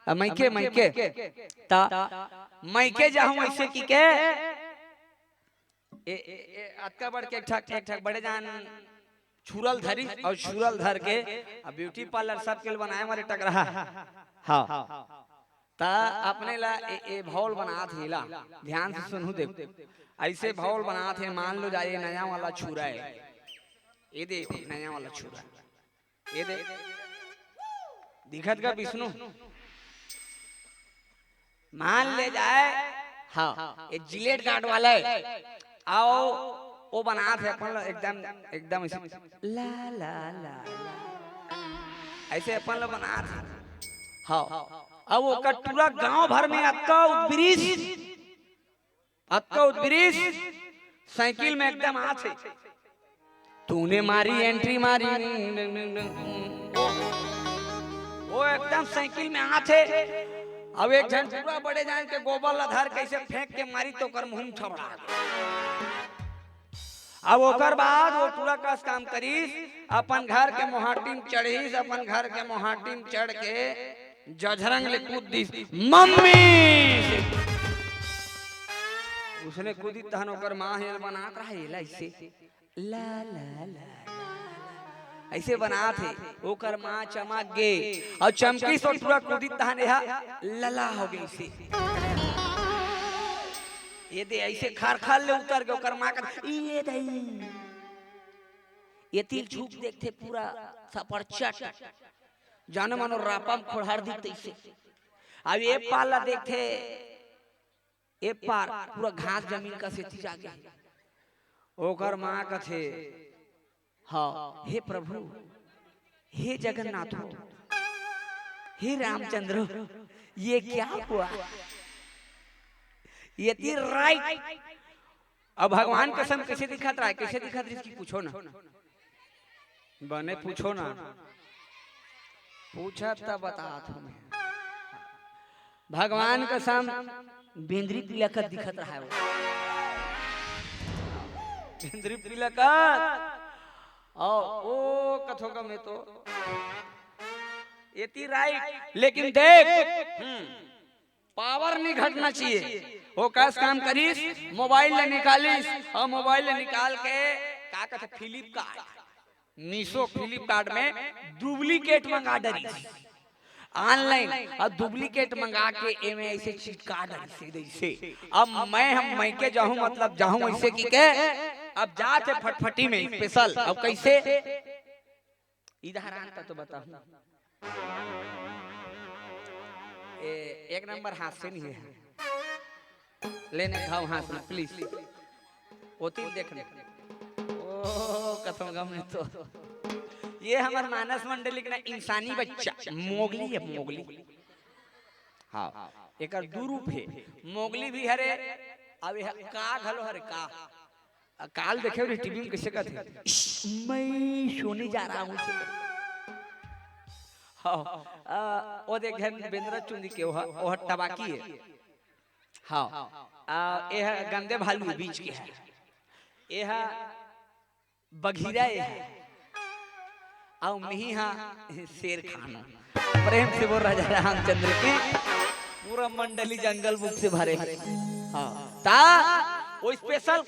मैके ता मैके जाऊं ऐसे की के अतका बढ़ के एक ठक बड़े जान छुरल धरी और छुरल धर के ब्यूटी पार्लर सब के बनाए मारे टक रहा। हाँ ता अपने ला ए भौल बना थेला, ध्यान से सुनू देख, ऐसे भौल बना थे। मान लो जाए नया वाला छुरा है, ये देख नया वाला छुरा, ये देख दिखत का विष्णु मान ले जाए। हाँ ये जिलेट गार्ड वाला है, आओ वो बना थे अपन एकदम एकदम ऐसे ला ला ला ऐसे अपन लोग बना थे। हाँ अब वो पूरा गांव भर में अक्का उद्बृष साइकिल में एकदम आथे तूने मारी एंट्री मारी वो एकदम साइकिल में आथे। अब एक जन पूरा बड़े जान के गोबर लधार कैसे फेंक के मारी तो कर मुंह छबड़ा। अब ओकर बाद वो पूरा कस काम करीस अपन घर के मोहाटी में चढ़ीस अपन घर के मोहाटी में चढ़ के जझरंग ले कूद दीस मम्मी उसने कूदी तहन ओकर मां हेल बनात रहे ऐसे ला ला ला ऐसे बना थे ओकर मां चमक गे और चमकी सो पूरा कूदी तहन लला हो गई से ये दे ऐसे खार खार ले उतर के ओकर मां का ये दई ये तिल झूक देखते पूरा सपरचट जाने मानो रापा में खोड़ार दिखते इसे। अब ये पाला देखते ये पार पूरा घास जमीन का सेती जागे ओकर मां कथे हाँ हे प्रभु हे जगन्नाथ हे रामचंद्र ये क्या हुआ ये तीर राइट। अब भगवान कसम कैसे दिखाता रहा है कैसे दिखाता है इसकी पूछो ना बने पूछो ना पूछा तब बता तुम्हें भगवान कसम बेंद्री पिलकत दिखत रहा है वो बेंद्री पिलकत ओ कथोगा में तो ये ती राइट लेकिन देख पावर नहीं घटना चाहिए वो कैस काम करीस मोबाइल ले निकालिस और मोबाइल ले निकाल के का कहते फ्लिपकार्ट मीशो फ्लिपकार्ट में डुप्लीकेट मंगा डरी ऑनलाइन और डुप्लीकेट मंगा के एमे ऐसे चिटका डरी से अब मैं के जाऊं मतलब जाऊं ऐसे की के अब जाते फटफटी में स्पेशल अब कैसे इधर आता तो बताऊं एक नंबर हाथ से नहीं है लेने खाओ हाथ में प्लीज ओतिल देखने ओ कथम गम ने तो ये हमार मानस मंडली के ना इंसानी बच्चा मोगली है मोगली हाँ एक दू रूप है मोगली भी हरे अब का घलो हरे का काल देखे रे टीवी में कैसे कहते मैं सोने जा रहा हूँ हाँ ओ देख बेंद्रा चुंदी के वो टबाकी है हाँ ये गंदे भालू बीच के है ये बघीरा है और मिही हाँ शेर खाना प्रेम से बोल राजा रामचंद्र की पूरा मंडली जंगल बुक से भरे हाँ ता वो स्पेशल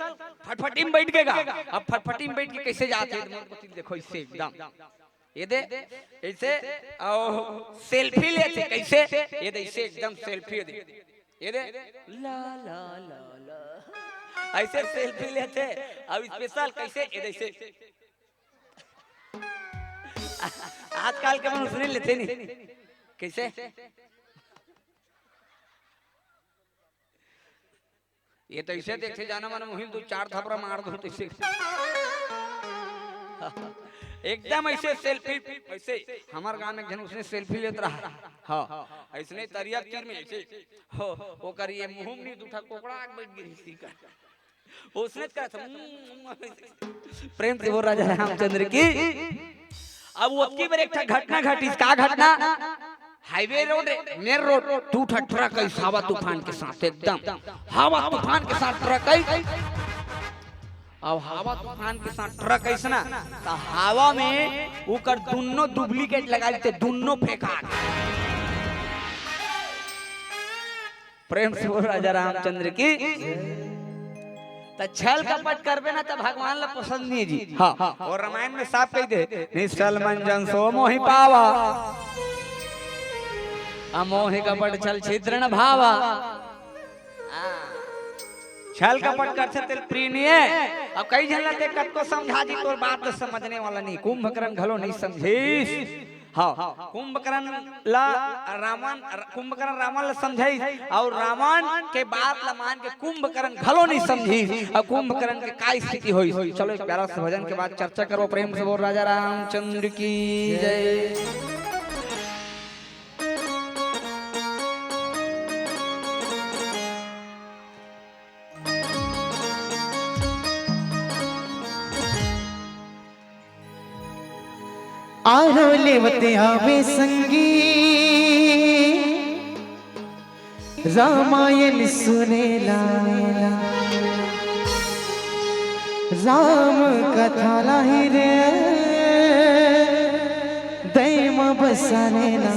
फटफटी में बैठ गएगा अब फटफटी में बैठ के कैसे जाते हैं देखो इससे एकदम ये दे ऐसे और सेल्फी लेते कैसे ये दे इसे एकदम सेल्फी दे ये दे ला ला ला ला ऐसे सेल्फी लेते अब स्पेशल कैसे ये दे इसे आजकल के मनुष्य नहीं लेते नहीं कैसे ये तो इसे देखते जाना मानो मुहिम दो चार थपड़ा मार दो तो इसे एकदम ऐसे सेल्फी ऐसे हमारे गांव में जन उसने सेल्फी लेता रहा हाँ ऐसे तरिया तीर में ऐसे हो वो करिए मुंह नहीं उठा कोकड़ा आग बैठ गई का उसने कहा था प्रेम से वो राजा रामचंद्र की। अब वो की बार एक घटना घटी का घटना हाईवे रोड मेन रोड टूटा ट्रक हवा तूफान के साथ एकदम हवा तूफान के साथ ट्रक अब हवा तूफान के साथ ट्रक ऐसा ना तो हवा में ऊपर दोनों डुप्लीकेट लगा देते दोनों फेंका प्रेम से बोल राजा रामचंद्र की। तो छल कपट करबे ना तो भगवान ला पसंद नहीं जी हाँ और रामायण में साफ कह दे निश्चल मंजन सो मोहि पावा अमोहि कपट छल छिद्र न भावा छल कपट करते तेल प्रिय अब कई जन लते कत को समझा दी तोर बात तो समझने वाला नहीं कुंभकर्ण घलो नहीं समझीस हाँ कुंभकर्ण ला रावण ला समझाई और रावण के बात ला मान के कुंभकर्ण घलो नहीं समझी और कुंभकर्ण के काय स्थिति होई। चलो एक प्यारा सा भजन के बाद चर्चा करो प्रेम से बोल राजा रामचंद्र की जय। लेवते आवे संगी रामायण सुने लायला राम कथा लाहिरे दैम बसाने ना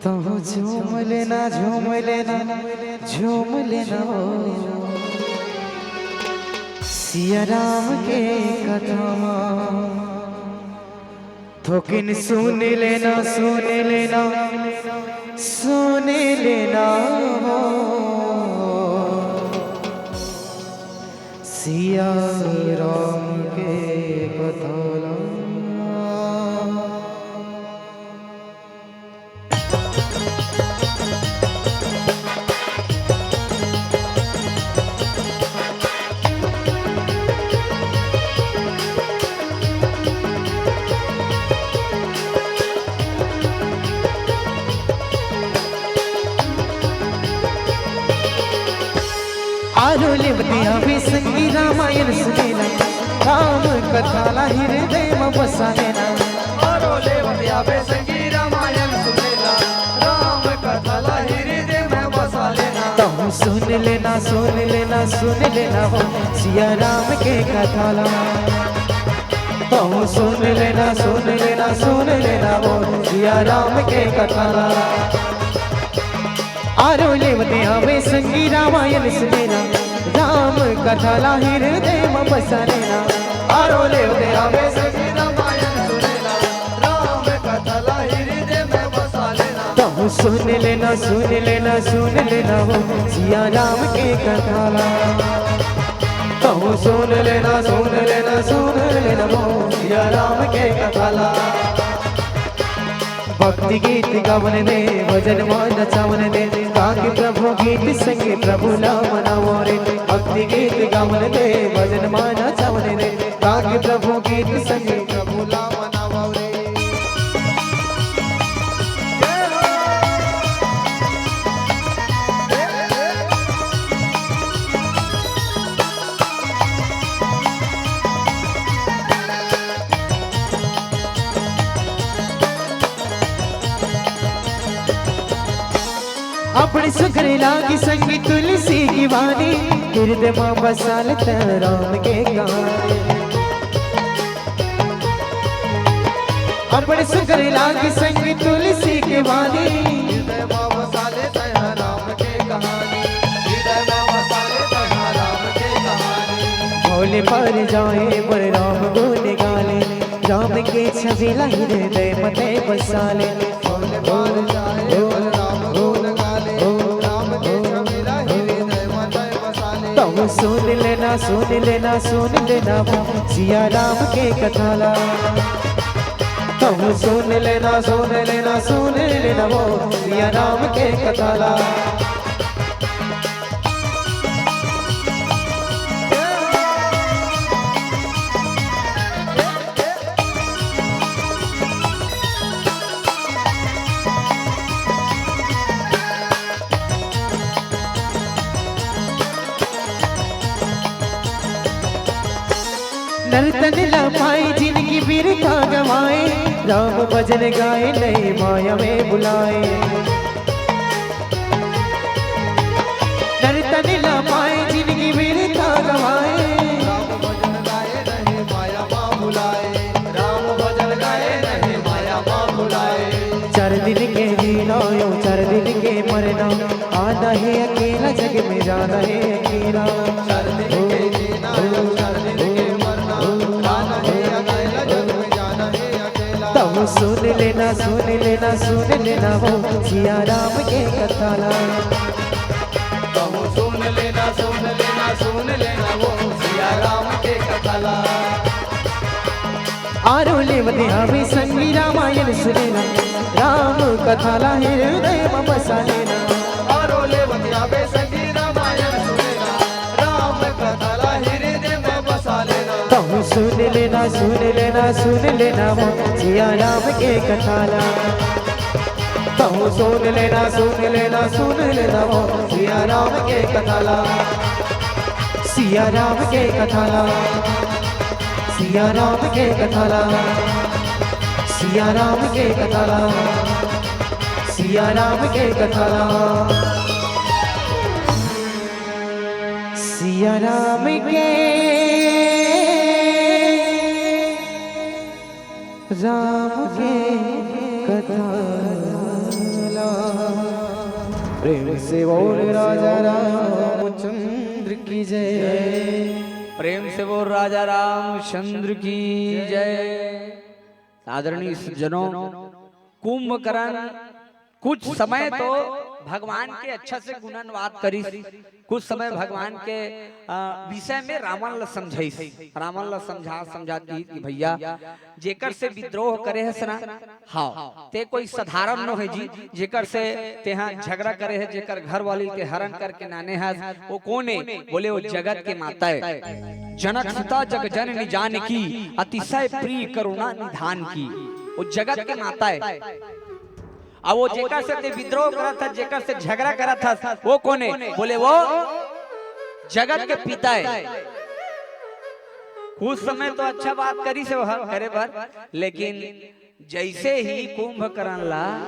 तो झूम लेना झूम लेना झूम लेना सिया राम के कथा थोकिन सुन लेना सुन लेना सुन लेना सिया राम के कथा आरो लेवते आवे संगी रामायण सुनेला राम कथा लाहि हृदय में बसा लेना आरो लेवते आवे संगी रामायण सुनेला राम कथा लाहि हृदय में बसा लेना तुम सुन लेना सुन लेना सुन लेना वो सिया राम के कथा ला तुम सुन लेना सुन लेना सुन लेना वो सिया राम के कथा ला आरो लेवते आवे संगी रामायण सुनेला राम कथा लाहि हृदय में बसा लेना आरो लेवते आवे संगी रामायण सुनेला राम कथा लाहि हृदय में बसा लेना तुम सुन लेना सुन लेना सुन लेना वो सिया राम के कथा ला तुम सुन लेना सुन लेना सुन लेना वो सिया राम के कथा ला भक्ति गीत गावन दे भजन मान नचावन दे ताकि प्रभु गीत संगे प्रभु नाम मनावो रे भक्ति गीत गावन दे भजन मान नचावन दे ताकि प्रभु गीत संगे प्रभु नाम मनावो रे अपने सुखर लागी संगी तुलसी की वाणी हृदय मां बसाल राम के गाने अपने सुखर लागी संगी तुलसी की वाणी हृदय में बसाले राम के कहानी हृदय में बसाले राम के कहानी भोले पर जाए पर राम गुण गाले राम के छवि लाई हृदय मते बसाले भोले पर जाए पर राम गुण गाले राम के छवि लाई हृदय में बसाले तुम सुन लेना सुन लेना सुन लेना वो सिया राम के कथा ला तुम सुन लेना सुन लेना सुन लेना वो सिया राम के कथा ला नर्तन ला पाए जिनकी वीरता गवाए राम भजन गाए नई माया में बुलाए नर्तन ला पाए जिनकी वीरता गवाए राम भजन गाए रहे माया मां बुलाए राम भजन गाए रहे माया मां बुलाए 4 दिन के जीना यो 4 दिन के मरना आना है अकेला जग में जाना है अकेला 4 दिन के जीना 4 दिन के मरना आना है अकेला जग में जाना है अकेला तुम सुन लेना सुन लेना सुन लेना वो सिया राम के कथा ला तुम सुन लेना सुन लेना सुन लेना वो सिया राम के कथा ला आरो लेवते आवे संगी रामायण सुनेला राम कथा ला हृदय में बसा लेना आरो लेवते आवे संगी रामायण सुनेला राम कथा ला हृदय में बसा लेना तुम सुन लेना सुन लेना सुन लेना वो सिया राम के कथा ला तुम सुन लेना सुन लेना सुन लेना वो सिया राम के कथा ला सिया राम के कथा ला सिया राम के कथा ला सिया राम के कथा, सिया राम के कथा, सिया राम के कथा। प्रेम से बोल राजा रामचंद्र की जय, प्रेम से बोल राजा रामचंद्र की जय। आदरणीय सज्जनों, कुंभकर्ण कुछ समय तो भगवान के अच्छा से गुणनवाद करी, कुछ समय भगवान के विषय में रावण ला समझाई, रावण ला समझाती कि भैया जेकर से विद्रोह करे है सना, हाँ ते कोई साधारण न है जी, जेकर से तेहा झगड़ा करे है, जेकर घर वाली के हरण करके नाने है, वो कौन है? बोले वो जगत के माता है, जनक सुता जग जननी जानकी, अतिशय प्रिय करुणा निधान की। वो जगत के माता है। अब वो जेकर से ते विद्रोह करा था, जेकर से झगड़ा करा था, वो कौन है? बोले वो जगत के पिता है। कुछ समय तो अच्छा बात करी से वह करे पर, लेकिन जैसे ही कुंभकर्ण ला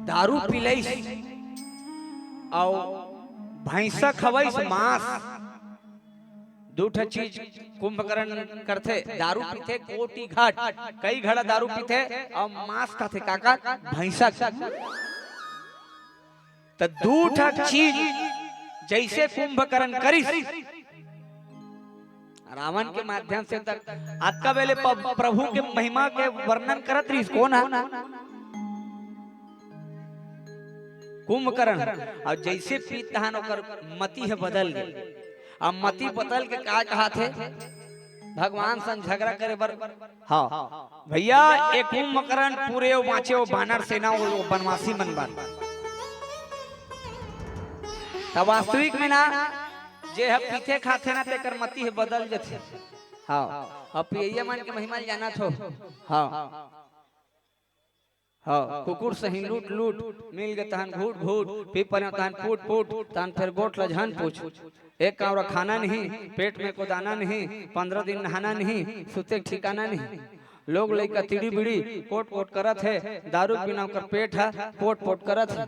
दारू पिलैस और भैंसा खवैस मांस, दूठा चीज कुंभकर्ण करते, दारू पीते कोटी घाट, कई घड़ा दारू पीते और मांस खाते, काका भैंसा। तो दूठा चीज जैसे कुंभकर्ण करिस, रावण के माध्यम से तक आज का वेले प्रभु के महिमा के वर्णन करत रही। कौन है? कुंभकर्ण। और जैसे पीता ओकर मति है बदल गई। अब मति बदल के क्या कहा थे? भगवान सन झगड़ा करे बर, हाँ भैया एक कुंभकर्ण पूरे वो बाँचे, वो बानर सेना, वो बनवासी मनबार। तब वास्तविक में ना जे है पीछे खाते ना तेकर मति है बदल जथे। हाँ अब ये मन के महिमा जाना थो। हाँ हाँ कुकुर सही लूट लूट, मिल गए तहन घूट घूट, पीपल तहन फूट फूट, तहन फिर गोट लजहन पूछ। एक कावरा खाना नहीं, पेट में को दाना नहीं, 15 दिन नहाना नहीं, सुते ठिकाना नहीं। लोग लइका तिड़ी बिड़ी पोट पोट करत है, दारू पीना कर पेट है पोट पोट करत है।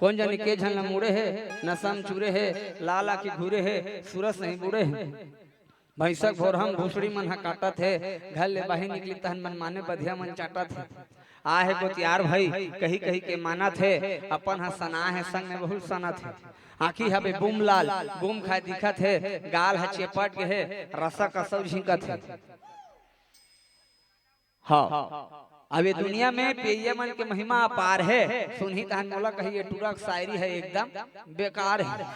कौन जाने के झन मुड़े है, नसम चूरे है, लाला की घूरे है, सूरज नहीं बुड़े है। भैंसक भोर हम भूसड़ी मन काटत है, घर ले बाहर निकली तहन मन माने बधिया मन चाटत है। आ है गोतियार भाई कहीं कहीं के माना थे, अपन हा सना है संग में बहुत सना थे। आखी हबे बुम लाल बुम खाए दिखा थे, गाल है चेपट के है, रसा का सब झिंकत है। हाँ अब ये दुनिया में पेय मन के महिमा अपार है, सुनही तहन मोला कही ये टूरक शायरी है एकदम बेकार है।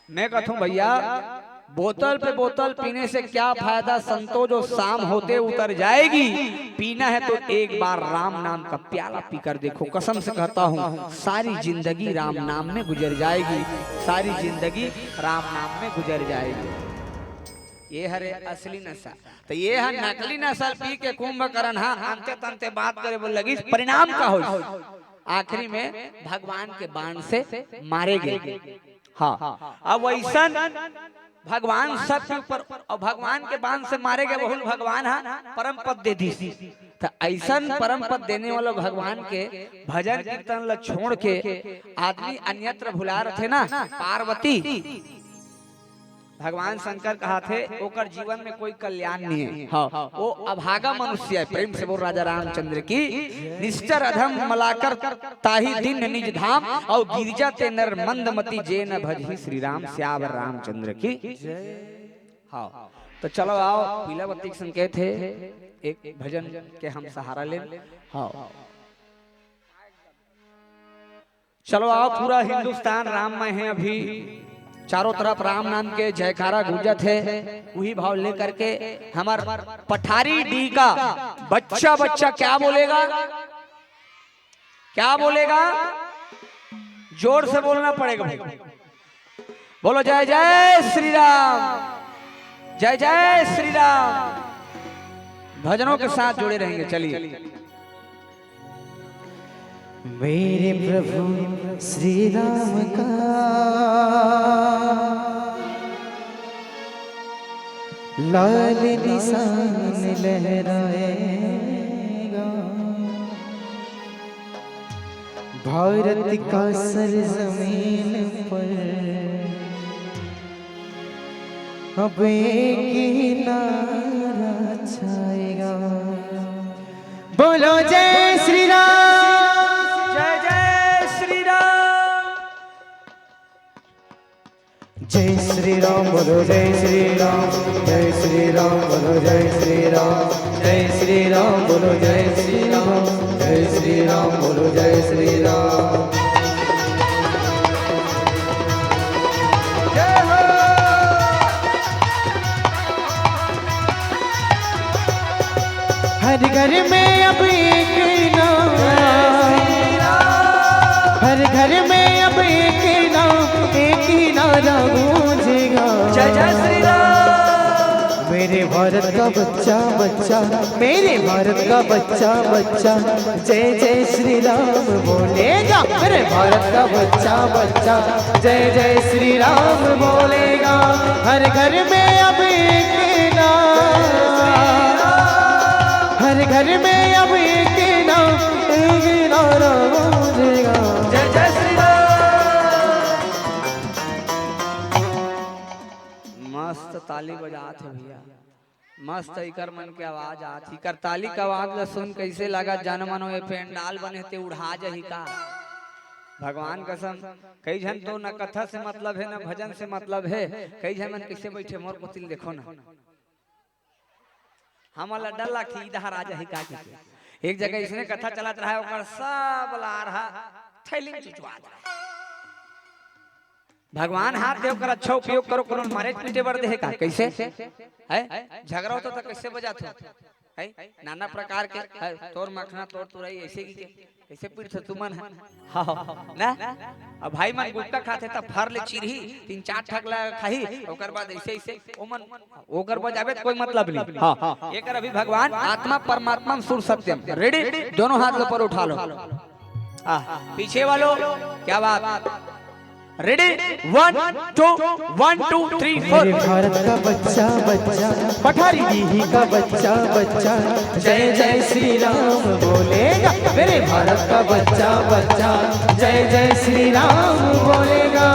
मैं कहता हूँ भैया बोतल पे बोतल पीने से क्या फायदा, संतो जो शाम होते उतर जाएगी। पीना है तो एक बार राम नाम का प्याला पीकर देखो, कसम से कहता हूँ सारी जिंदगी राम नाम में गुजर जाएगी, सारी जिंदगी राम नाम में गुजर जाएगी। ये हरे असली नशा, तो ये है नकली नशा पी के कुंभकर्ण हाँ अंते तंते बात करे बोल लगी, परिणाम का हो आखिरी में भगवान के बाण से मारे गए। हाँ अब वैसा भगवान सबके ऊपर और भगवान के बाण से मारे गए बहुल भगवान है परम पद दे दी। तो ऐसा परम पद देने वाला भगवान के भजन कीर्तन ला छोड़ के आदमी अन्यत्र भुला रहे थे ना। पार्वती भगवान शंकर कहा थे ओकर जीवन में कोई कल्याण नहीं है। हाँ वो अभागा मनुष्य है। प्रेम से बोल राजा रामचंद्र की। निश्चर अधम मलाकर ताही दिन निज धाम और गिरिजा ते नर मंदमती जे न भजहि श्री राम श्यावर रामचंद्र की। हाँ तो चलो आओ पीला बत्ती के संकेत है एक भजन के हम सहारा ले। हाँ चलो आओ पूरा हिंदुस्तान राममय है, अभी चारों तरफ राम नाम के जयकारा गूंजत है। वही भाव लेकर के हमार पठारी डी का बच्चा बच्चा क्या बोलेगा, क्या बोलेगा, जोर से बोलना पड़ेगा। बोलो जय जय श्री राम, जय जय श्री राम। भजनों के साथ जुड़े रहेंगे। चलिए मेरे प्रभु श्री राम का लाल निशान लहराएगा भारत का सरजमीन पर अब एक ही नारा छाएगा। बोलो जय श्री राम, जय जय श्री राम, जय श्री राम बोलो जय श्री राम, जय श्री राम बोलो जय श्री राम, जय श्री राम बोलो जय श्री राम, जय श्री राम बोलो जय श्री राम। हर घर में अब एक नाम, हर घर में अब एक नाम, एक ही नारा गूंजेगा। जय जय श्री राम। मेरे भारत का बच्चा बच्चा, मेरे भारत का बच्चा बच्चा जय जय श्री राम बोलेगा। मेरे भारत का बच्चा बच्चा जय जय श्री राम बोलेगा। हर घर में अब एक नाम, हर घर में अब एक नाम, एक नारा गूंजेगा। जय जय श्री राम। मस्त ताली बजात है भैया, मस्त इकर मन के आवाज आत। इकर ताली का आवाज ला सुन कैसे लगा जन मनो ये पेंडाल बने ते उड़ा जही का। भगवान कसम कई जन तो न कथा से मतलब है न भजन से मतलब है। कई जन मन कैसे बैठे मोर पुतिल देखो ना, हमला डल्ला की इधर आ जाही का के। एक जगह इसने कथा चलत रहा है ओकर सब ला रहा थैलिंग चुचवा दे। भगवान हाथ दे ओकर अच्छा उपयोग करो, कोनो मारे पीटे बर दे का कैसे है। झगड़ा होता तो कैसे बजात हो है, नाना प्रकार के तोर मखना तोर तुरई ऐसे की के कैसे पीट से तुमन है। हां ना अब भाई मन गुटका खाते त फर ले चिरही 3-4 ठक ला खाही, ओकर बाद ऐसे ऐसे ओमन ओकर बजावे कोई मतलब नहीं। हां एकर अभी भगवान आत्मा परमात्मा सुर सत्यम। रेडी, दोनों हाथ ऊपर उठा लो। पीछे वालों क्या बात, रेडी 1 2 1 2 3 4। मेरे भारत का बच्चा बच्चा, पठारी जी का बच्चा बच्चा जय जय श्री राम बोलेगा। मेरे भारत का बच्चा बच्चा जय जय श्री राम बोलेगा।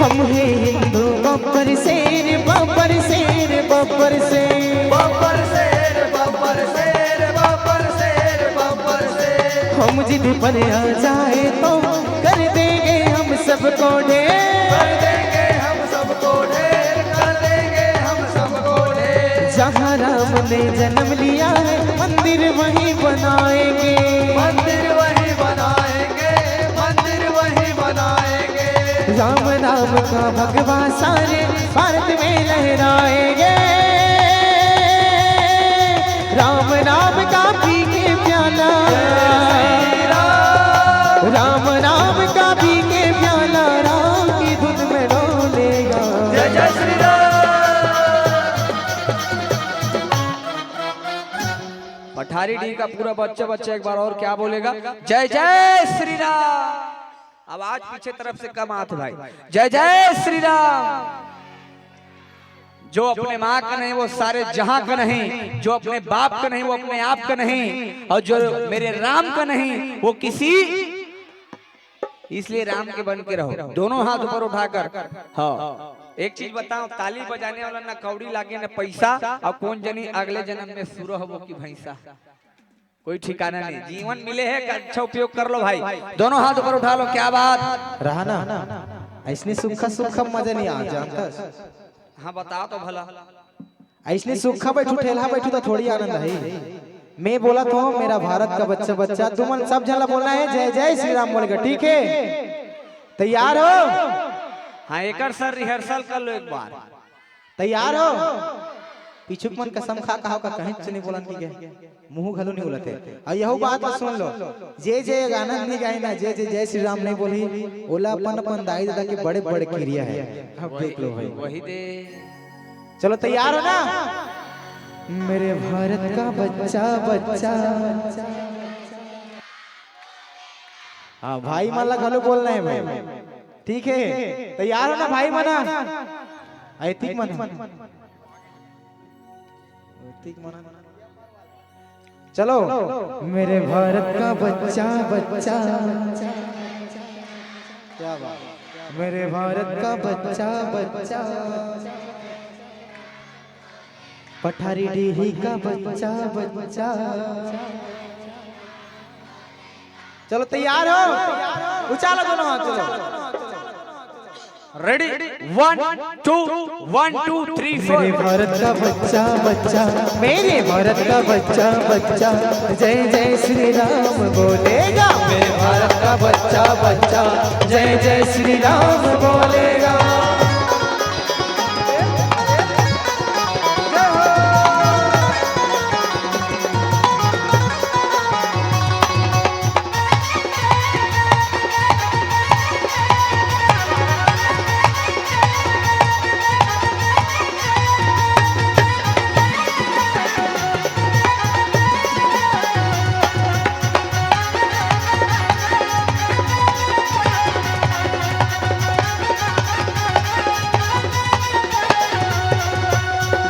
हम हैं हिंदू बब्बर शेर, बब्बर शेर, बब्बर शेर, बब्बर शेर, बब्बर शेर, बब्बर शेर, बब्बर शेर। हम जिद पर आ जाए तो कर देंगे हम सबको ढेर, कर देंगे हम सबको ढेर, कर देंगे हम सबको ढेर। जहाँ राम ने जन्म लिया है मंदिर वहीं बनाएंगे, मंदिर वहीं बनाएंगे, मंदिर वहीं बनाएंगे। राम नाम का भगवा सारे भारत में लहराएंगे। राम नाम का पी के प्याला, राम नाम का पी के प्याला राम की धुन में डोलेगा। जय जय श्री राम। पठारी डी का पूरा बच्चा बच्चा एक बार और क्या बोलेगा, जय जय श्री राम। आवाज पीछे तरफ से कम आते भाई, जय जय श्री राम। जो अपने माँ का नहीं वो सारे जहां का नहीं, जो अपने बाप का नहीं वो अपने आप का नहीं, और जो मेरे राम का नहीं वो किसी, इसलिए राम के बन के रहो। दोनों हाथ ऊपर उठाकर। हाँ एक चीज बताओ, ताली बजाने वाला ना कौड़ी लागे ना पैसा, और कौन जनी अगले जन्म में सूर हो की भैंसा, कोई ठिकाना नहीं। जीवन मिले है का अच्छा उपयोग कर लो भाई। दोनों हाथ ऊपर उठा लो। क्या बात रहा ना, ऐसने सुखा सुखा मजा नहीं आ जानता। हाँ बताओ तो भला, ऐसने सुखा बैठू ठेला बैठू तो थोड़ी आनंद है। मैं बोला तो मेरा भारत का बच्चा बच्चा, तुमन सब जला बोलना है जय जय श्री राम बोलेगा, ठीक है? तैयार हो? हाँ एक सर रिहर्सल कर लो एक बार। तैयार हो? पीछू मन कसम खा कहा का कहीं से नहीं बोलन की के मुंह घलो नहीं बोलते। और यहो बात सुन लो, जे जे गाना नहीं गाई ना, जे जे जय श्री राम नहीं बोली, ओला अपन अपन दाई दादा के बड़े बड़े क्रिया है। अब देख लो भाई, वही दे। चलो तैयार हो ना? मेरे भारत का बच्चा बच्चा, हाँ भाई माला घलो बोलना है भाई, ठीक है? तैयार हो ना भाई मना? आई ठीक मना, ठीक मना। चलो मेरे भारत का बच्चा बच्चा, क्या बात, मेरे भारत का बच्चा बच्चा, पठारी डेरी का बच्चा बच्चा। चलो तैयार हो? उछालो दोनों हाथ, चलो रेडी 1 2 1 2 3 4। मेरे भारत का बच्चा बच्चा, मेरे भारत का बच्चा बच्चा, जय जय श्री राम बोलेगा। मेरे भारत का बच्चा बच्चा, जय जय श्री राम बोलेगा।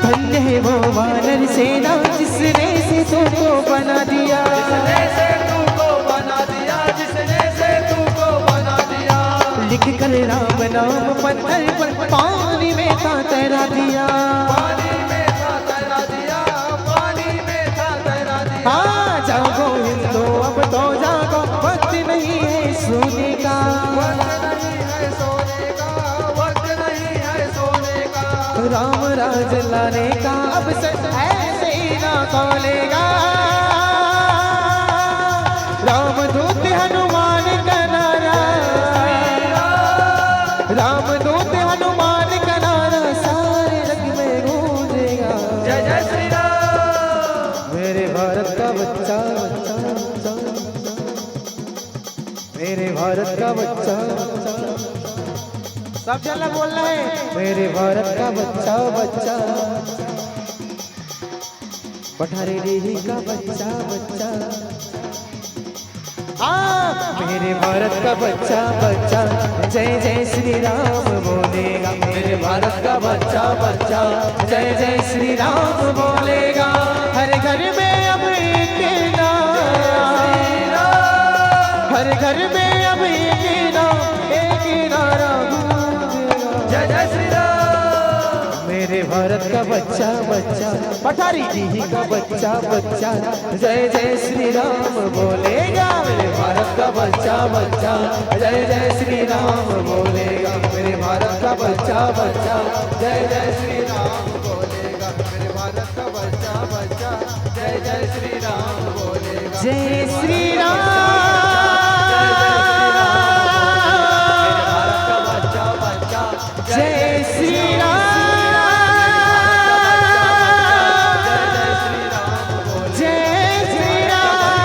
धन्य है वो वानर सेना जिसने से तुमको बना दिया, जिसने से तुमको बना दिया, जिसने से तुमको बना दिया। लिख कर राम नाम पत्थर पर पानी में था तैरा दिया, पानी में था तैरा दिया, पानी में था तैरा दिया। हाँ जागो हिंदू अब तो जागो, वक्त नहीं है सोने का, वक्त नहीं है सोने का, वक्त नहीं है सोने का। राम राज लाने का अब सच ऐसे ही ना खोलेगा। राम दूत हनुमान का नारा, राम दूत हनुमान का नारा सारे रंग में गूंजेगा। जय जय श्री राम। मेरे भारत का बच्चा बच्चा, मेरे भारत का बच्चा, सब जला बोलना है। मेरे भारत का बच्चा बच्चा, पठारी डेरी का बच्चा बच्चा, हाँ मेरे भारत का बच्चा बच्चा, जय जय श्री राम बोलेगा। मेरे भारत का बच्चा बच्चा, जय जय श्री राम बोलेगा। हर घर में अब एक नारा, हर घर में अब एक नारा, जय जय श्री राम। मेरे भारत का बच्चा बच्चा, पठारी जी का बच्चा बच्चा, जय जय श्री राम बोलेगा। मेरे भारत का बच्चा बच्चा, जय जय श्री राम बोलेगा। मेरे भारत का बच्चा बच्चा, जय जय श्री राम बोलेगा। मेरे भारत का बच्चा बच्चा, जय जय श्री राम बोलेगा। जय श्री राम, जय श्री राम, जय श्री राम,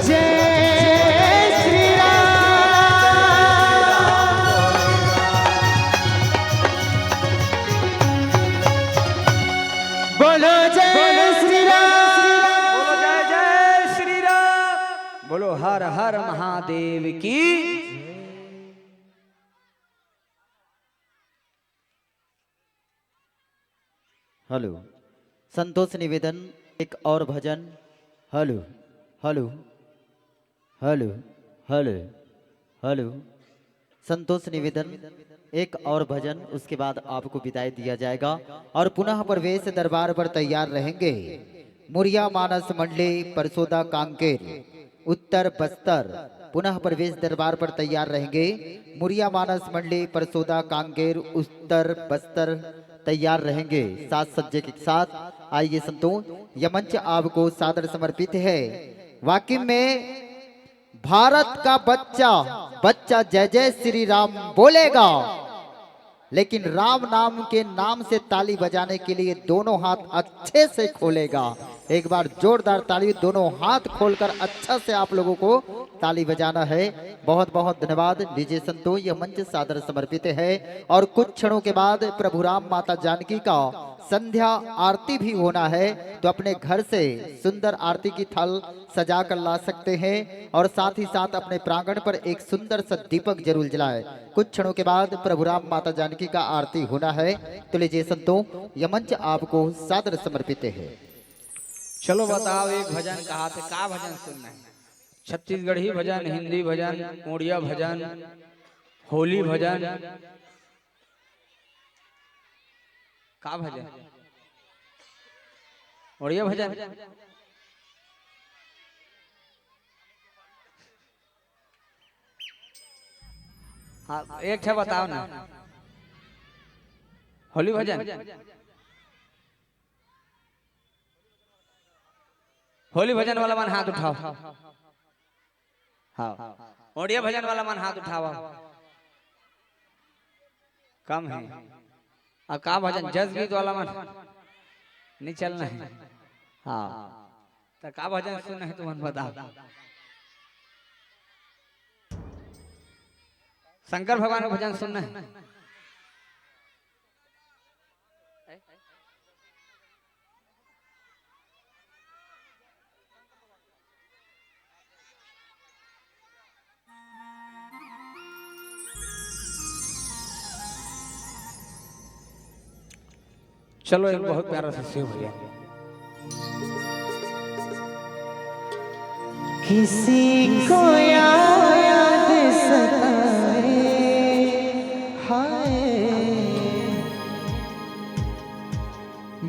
जय श्री राम। बोलो जय श्री राम, बोलो जय जय श्री राम, बोलो हर हर महादेव की। हेलो, संतोष निवेदन एक और भजन। Hello hello hello hello hello, संतोष निवेदन एक और भजन, उसके बाद आपको विदाई दिया जाएगा और पुनः प्रवेश दरबार पर तैयार रहेंगे मुरिया मानस मंडली परसोदा कांकेर उत्तर बस्तर। पुनः प्रवेश दरबार पर तैयार रहेंगे मुरिया मानस मंडली परसोदा कांकेर उत्तर बस्तर, तैयार रहेंगे साज सज्जे के साथ। आइए संतों, यह मंच आपको सादर समर्पित है। वाकई में भारत का बच्चा बच्चा जय जय श्री राम बोलेगा। लेकिन राम नाम के नाम से ताली बजाने के लिए दोनों हाथ अच्छे से खोलेगा। एक बार जोरदार ताली, दोनों हाथ खोलकर अच्छा से आप लोगों को ताली बजाना है। बहुत बहुत धन्यवाद। डीजे संतो यह मंच सादर समर्पित है और कुछ क्षणों के बाद प्रभु राम माता जानकी का संध्या आरती भी होना है, तो अपने घर से सुंदर आरती की थाल सजा कर ला सकते हैं और साथ ही साथ अपने प्रांगण पर एक सुंदर सा दीपक जरूर जलाए। कुछ क्षणों के बाद प्रभु राम माता जानकी का आरती होना है, तो लीजिए संतो यह मंच आपको सादर समर्पित है। चलो बताओ, एक भजन कहा थे, का भजन सुनना है? छत्तीसगढ़ी भजन, हिंदी भजन, उड़िया भजन, होली भजन, का भजन? उड़िया भजन। हाँ, एक है बताओ ना। होली भजन, होली भजन वाला मन हाथ उठाओ। हाँ, उड़िया भजन वाला मन हाथ उठाओ। कम है। और का भजन जस गीत वाला मन नहीं चलना है। हाँ, तो का भजन सुनना है, तुम बताओ। शंकर भगवान का भजन सुनना है। चलो एक बहुत प्यारा सा शिव भजन। किसी को याद सताए हाय,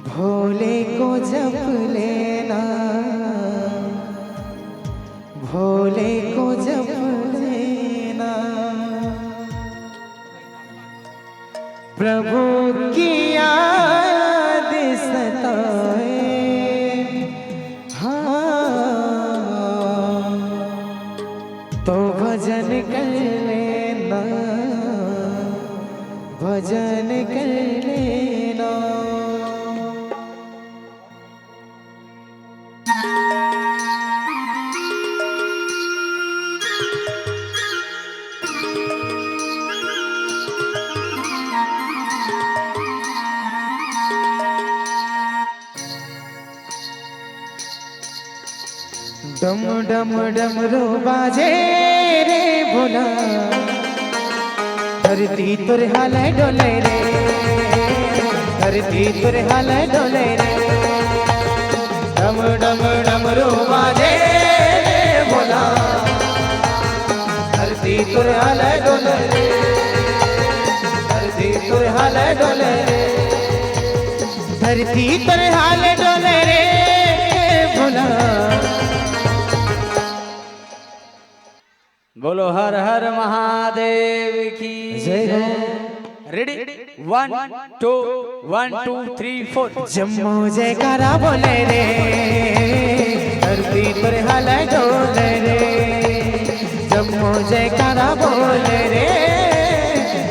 भोले को जप लेना, भोले को जप लेना, प्रभु की याद सताए हाँ, तो भजन कर लेना, भजन कर लेना। डम डम डमरू बाजे रे भोला, धरती तुर हाल डोले रे, धरती तुर हाल डोले रे। डम डम डमरू बाजे रे भोला, धरती तुर हाल डोले रे, धरती तुर हाल डोले रे, धरती तुर हाल डोले रे भोला। बोलो हर हर महादेव की जय हो। रेडी 1 2 1 2 3 4। जम्मू जयकारा बोले रे, धरती पर हाल डोले रे, जम्मू जयकारा बोले रे,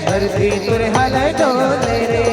धरती पर हाल डोले रे।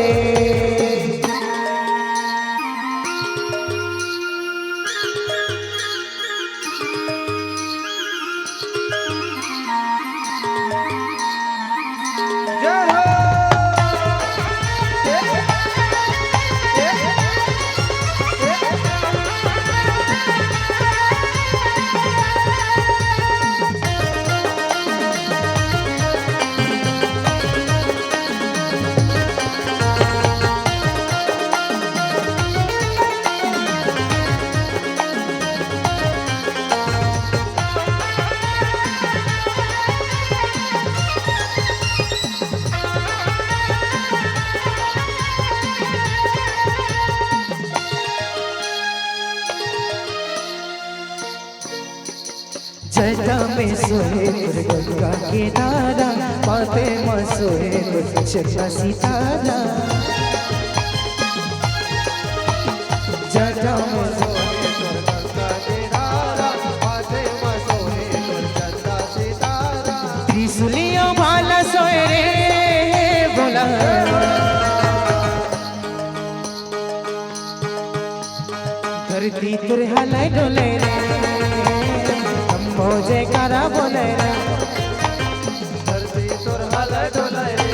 जटा में सोहे तुर गंगा के धारा, माथे में सोहे तुर चंदा सितारा। जटा में सोहे तुर गंगा के धारा, माथे में सोहे तुर चंदा सितारा। त्रिशूलियों भाला सोए रे भोला, धरती तुर हले डोले रे शंभो जयकारा बोले रे धरती तोर हले डोले रे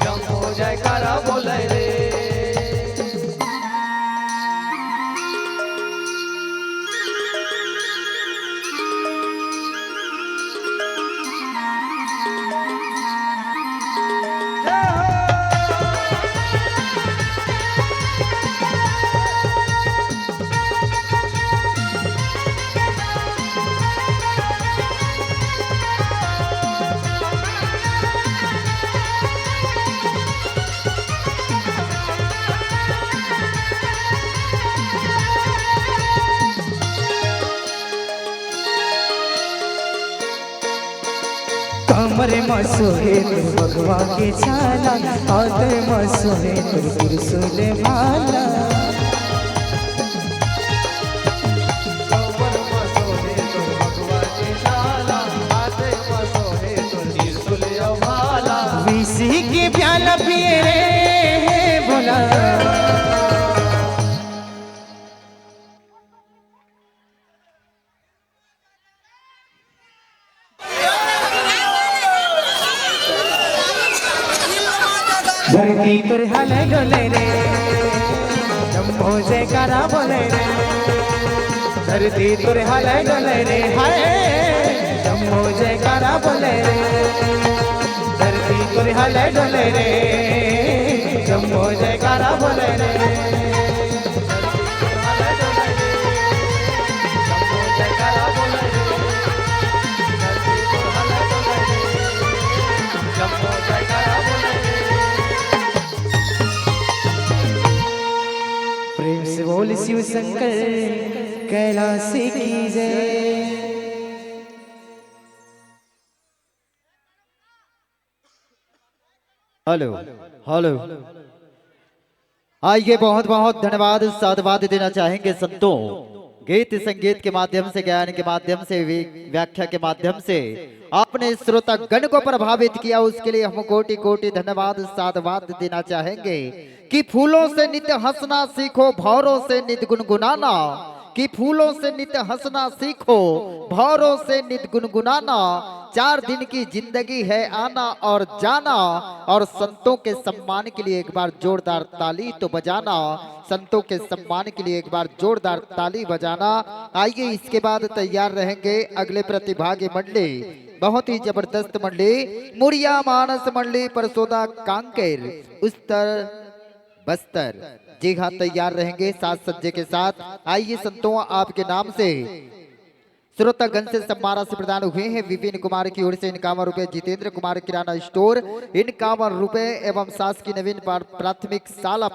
शंभो जयकारा बोले रे। कमरे मसोहे तुर भगवा के छाला हाथे मसोहे तुर त्रिशूल भाला कमर मसोहे तोर भगवा के छाला हाथे मसोहे तोर त्रिशूल भाला। विसी के प्याला पिए रे भोला धरती तुर हले डोले रे शंभो जयकारा बोले रे धरती तुर हले डोले रे हाय शंभो जयकारा बोले रे धरती तुर हले डोले रे शंभो जयकारा बोले रे प्रेम से बोल शिव शंकर कैलाशी की जय। हेलो हेलो आइए बहुत बहुत धन्यवाद साधुवाद देना चाहेंगे संतों। गीत संगीत के माध्यम से ज्ञान के माध्यम से व्याख्या के माध्यम से आपने श्रोता गण को प्रभावित किया, उसके लिए हम कोटि कोटि धन्यवाद साधुवाद देना चाहेंगे। कि फूलों से नित्य हंसना सीखो भौरों से नित्य गुनगुनाना, कि फूलों से नित्य हंसना सीखो भौरों से नित्य गुनगुनाना। 4 दिन की जिंदगी है आना और जाना, और संतों के सम्मान के लिए एक बार जोरदार ताली तो बजाना। संतों के सम्मान के लिए एक बार जोरदार ताली बजाना। आइए इसके बाद तैयार रहेंगे अगले प्रतिभागी मंडली, बहुत ही जबरदस्त मंडली, मुड़िया मानस मंडली परसोदा कांकेर उस्तर बस्तर। जी हाँ, तैयार रहेंगे साज सज्जे के साथ। आइए संतों, आपके नाम से श्रोतागण से सम्मान राशि प्रदान हुए हैं। विपिन कुमार की ओर से 51 रुपए, जितेंद्र कुमार किराना स्टोर 51 रुपए एवं शासकीय नवीन प्राथमिक शाला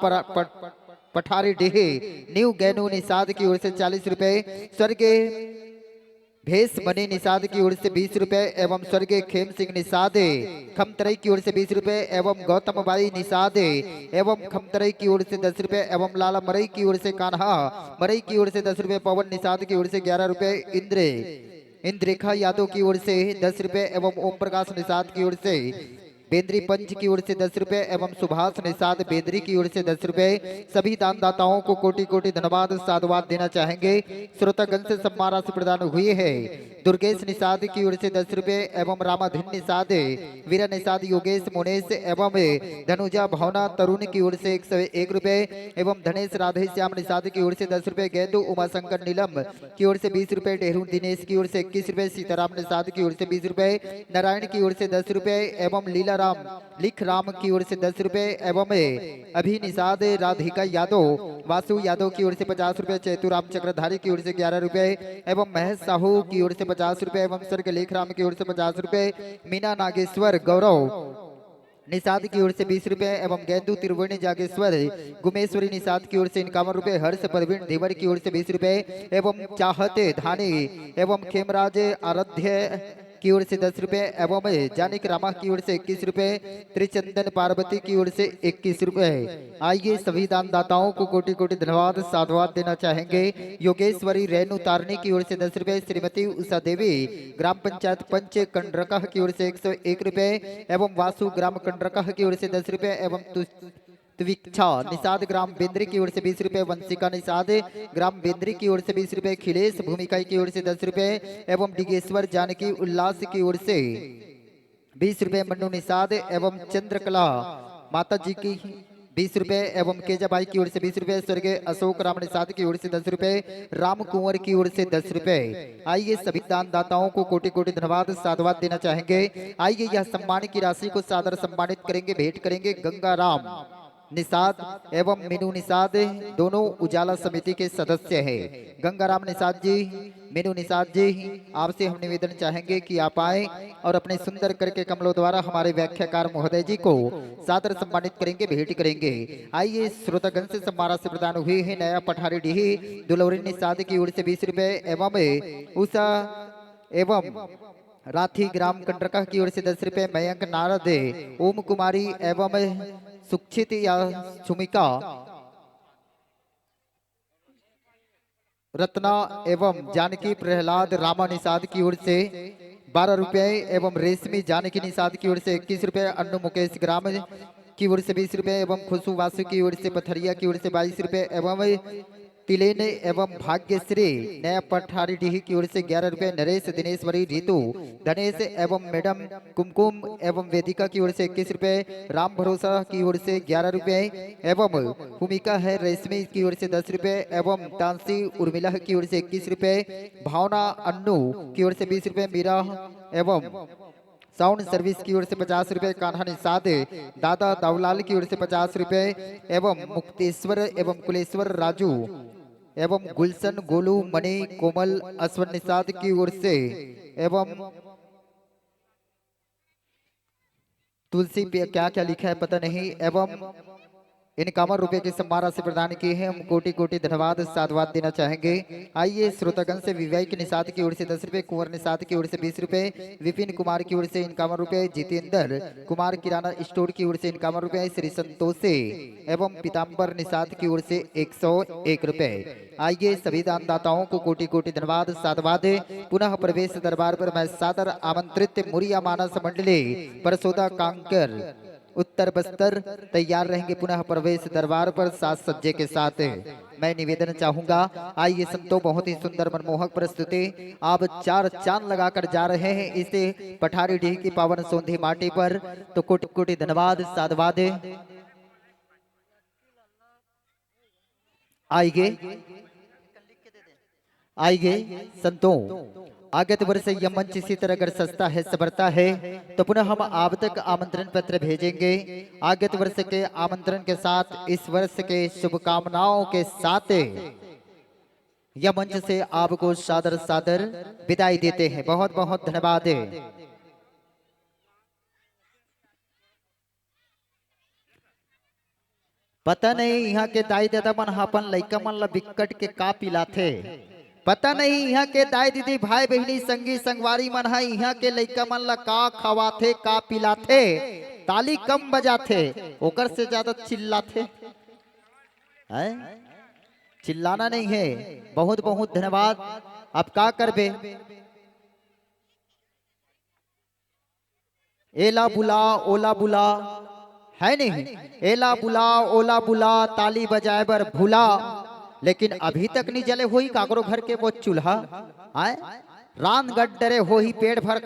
पठारी डेहे न्यू गैनू निषाद की ओर से 40 रुपए, स्वर्गीय भेष मणि निषाद की ओर से 20 रुपए एवं स्वर्गीय खेम सिंह निषाद खमतरई की ओर से 20 रुपए एवं गौतम बाई निषाद एवं खमतरई की ओर से 10 रुपए एवं लाला मरई की ओर से कान्हा मरई की ओर से 10 रुपए, पवन निषाद की ओर से 11 रुपए, इंद्रेखा यादव की ओर से 10 रुपए एवं ओम प्रकाश निषाद की ओर से बेंद्री पंच की ओर से 10 रुपए एवं सुभाष निषाद बेंद्री की ओर से 10 रुपए। सभी दानदाताओं को कोटि कोटि धन्यवाद साधुवाद देना चाहेंगे। श्रोतागण से सम्मान राशि प्रदान हुई है। दुर्गेश निषाद की ओर से 10 रुपए एवं रामाधीन निषाद, वीरा निषाद, योगेश मुनेश एवं धनुजा भावना तरुण की ओर से 101 रुपए एवं धनेश राधे श्याम निषाद की ओर से 10 रुपए, गेंदू उमाशंकर नीलम की ओर से 20 रुपए, डेहरून दिनेश की ओर से 21 रुपए, सीताराम निषाद की ओर से 20 रुपए, नारायण की ओर से 10 रुपए एवं लीला राम लिख राम की ओर से 10 रुपए एवं अभी निषाद, राधिका यादव, वासु यादव की ओर से 50 रुपए, चेतुराम चक्रधारी की ओर से 11 रुपए एवं महेश साहू की ओर से 50 रुपए एवं स्वर्ग लेख राम की ओर से 50 रुपए, मीना नागेश्वर गौरव निषाद की ओर से 20 रुपए एवं गेंदू त्रिवेणी जागेश्वर गुमेश्वरी निषाद की ओर से 51 रुपए, हर्ष प्रवीण देवर की ओर से 20 रुपए एवं चाहते धानी एवं खेमराज आराध्य की ओर से 10 रुपए एवं जानिक रामा की ओर से 21 रुपए, त्रिचंदन पार्वती की ओर से 21 रुपए। आइए सभी दानदाताओं को कोटि कोटि धन्यवाद साधुवाद देना चाहेंगे। योगेश्वरी रेणु तारणी की ओर से 10 रुपए, श्रीमती उषा देवी ग्राम पंचायत पंच कंड्रकह की ओर से 101 रुपए एवं वासु ग्राम कंड्रकह की ओर से 10 रुपए एवं त्विक्षा निषाद ग्राम बेंद्री की ओर से 20 रुपए, वंशिका निषाद ग्राम बेंद्री की ओर से 20 रुपए, खिलेश भूमिका की ओर से 10 रुपए एवं डिगेश्वर जानकी उल्लास की ओर से 20 रुपए, मन्नू निषाद एवं चंद्रकला माता जी की 20 रुपए एवं केजाबाई की ओर से 20 रुपए, स्वर्गीय अशोक राम निषाद की ओर से 10 रुपए, राम कुंवर की ओर से 10 रुपए। आइए सभी दानदाताओं को कोटि कोटि धन्यवाद साधुवाद देना चाहेंगे। आइए यह सम्मान की राशि को सादर सम्मानित करेंगे, भेंट करेंगे गंगा राम निषाद एवं मीनू निषाद, दोनों उजाला समिति के सदस्य हैं। गंगाराम निषाद जी, मीनू निषाद जी, आपसे हम निवेदन चाहेंगे कि आप आए और अपने सुंदर करके कमलों द्वारा हमारे व्याख्याकार महोदय जी को सादर सम्मानित करेंगे, भेंट करेंगे। आइए श्रोतागण से सम्मान से प्रदान हुए हैं नया पठारी डीही दुलौरी निषाद की ओर से 20 रुपए एवं उषा एवं राथी ग्राम कंडरका की ओर से 10 रुपए, मयंक नारद ओम कुमारी एवं सुक्षित या सुमिका रत्ना एवं जानकी प्रहलाद रामा निषाद की ओर से 12 रुपए एवं रेशमी जानकी निषाद की ओर से 21 रुपए, अन्नू मुकेश ग्राम की ओर से 20 रुपए एवं खुशू वासु की ओर से पथरिया की ओर से 22 रुपए एवं तिलेन एवं भाग्यश्री नया पठारी डीही की ओर से 11 रुपए, नरेश दिनेश्वरी रीतु धनेश एवं मैडम कुमकुम एवं वेदिका की ओर से 21 रुपए, राम भरोसा की ओर से 11 रुपए एवं भूमिका है रेशमी की ओर से 10 रुपए एवं तांसी उर्मिला की ओर से 21 रुपए, भावना अन्नू की ओर से 20 रुपए, मीरा एवं साउंड सर्विस की ओर से 50 रुपए, कान्हा निषाद दादा दाऊलाल की ओर से 50 रुपए एवं मुक्तेश्वर एवं कुलेश्वर राजू एवं गुलशन गोलू मणि कोमल अश्वन निषाद की ओर से एवं तुलसी पे क्या क्या लिखा है पता नहीं एवं 51 रुपए के सम्मान राशि प्रदान किए हैं। हम कोटि कोटि धन्यवाद साधुवाद देना चाहेंगे। आइए श्रोतागण से विवेक निषाद की ओर से 10 रुपए, कुंवर निषाद की ओर से 20 रुपए, विपिन कुमार की ओर से 51 रुपए, जितेंद्र कुमार किराना स्टोर की ओर से 51 रुपए, श्री संतोषे एवं पीताम्बर निषाद की ओर से 101 रुपए। आइए सभी दानदाताओं को कोटि कोटि धन्यवाद साधुवाद। पुनः प्रवेश दरबार पर मैं सादर आमंत्रित मुरिया मानस मंडली परसोदा कांकर उत्तर बस्तर तैयार रहेंगे पुनः प्रवेश दरबार पर साज सज्जे के साथ। मैं निवेदन चाहूंगा, आइए संतों बहुत ही सुंदर मनमोहक प्रस्तुति आप 4 चांद लगाकर जा रहे हैं इसे पठारी डीह की पावन सोंधी माटी पर, तो कोटि कोटि धन्यवाद साधुवाद। आइए संतों, आगत वर्ष यह मंच इसी तरह अगर सस्ता है सबरता है तो पुनः हम आप तक आमंत्रण पत्र भेजेंगे। आगत वर्ष के आमंत्रण के साथ इस वर्ष के शुभकामनाओं के साथ यह मंच से आपको सादर सादर विदाई देते हैं। बहुत बहुत धन्यवाद। पता नहीं यहाँ के दाई दादा मन अपन लइका मन ला बिकट के का पिलाथे, पता नहीं यहाँ के दाई दीदी भाई बहनी संगी संगवारी मन है यहाँ के लइका मन ला का खवाथे का पिलाथे, ताली कम बजाथे ओकर से ज्यादा चिल्लाथे। चिल्लाना नहीं है। बहुत बहुत धन्यवाद। अब का करबे, एला बुला ओला बुला है नहीं, एला बुला ओला बुला ताली बजाए बर भूला, लेकिन अभी तक नहीं जले हुई काकरो घर के वो चूल्हा। आए रान गड्डरे हो ही पेट भर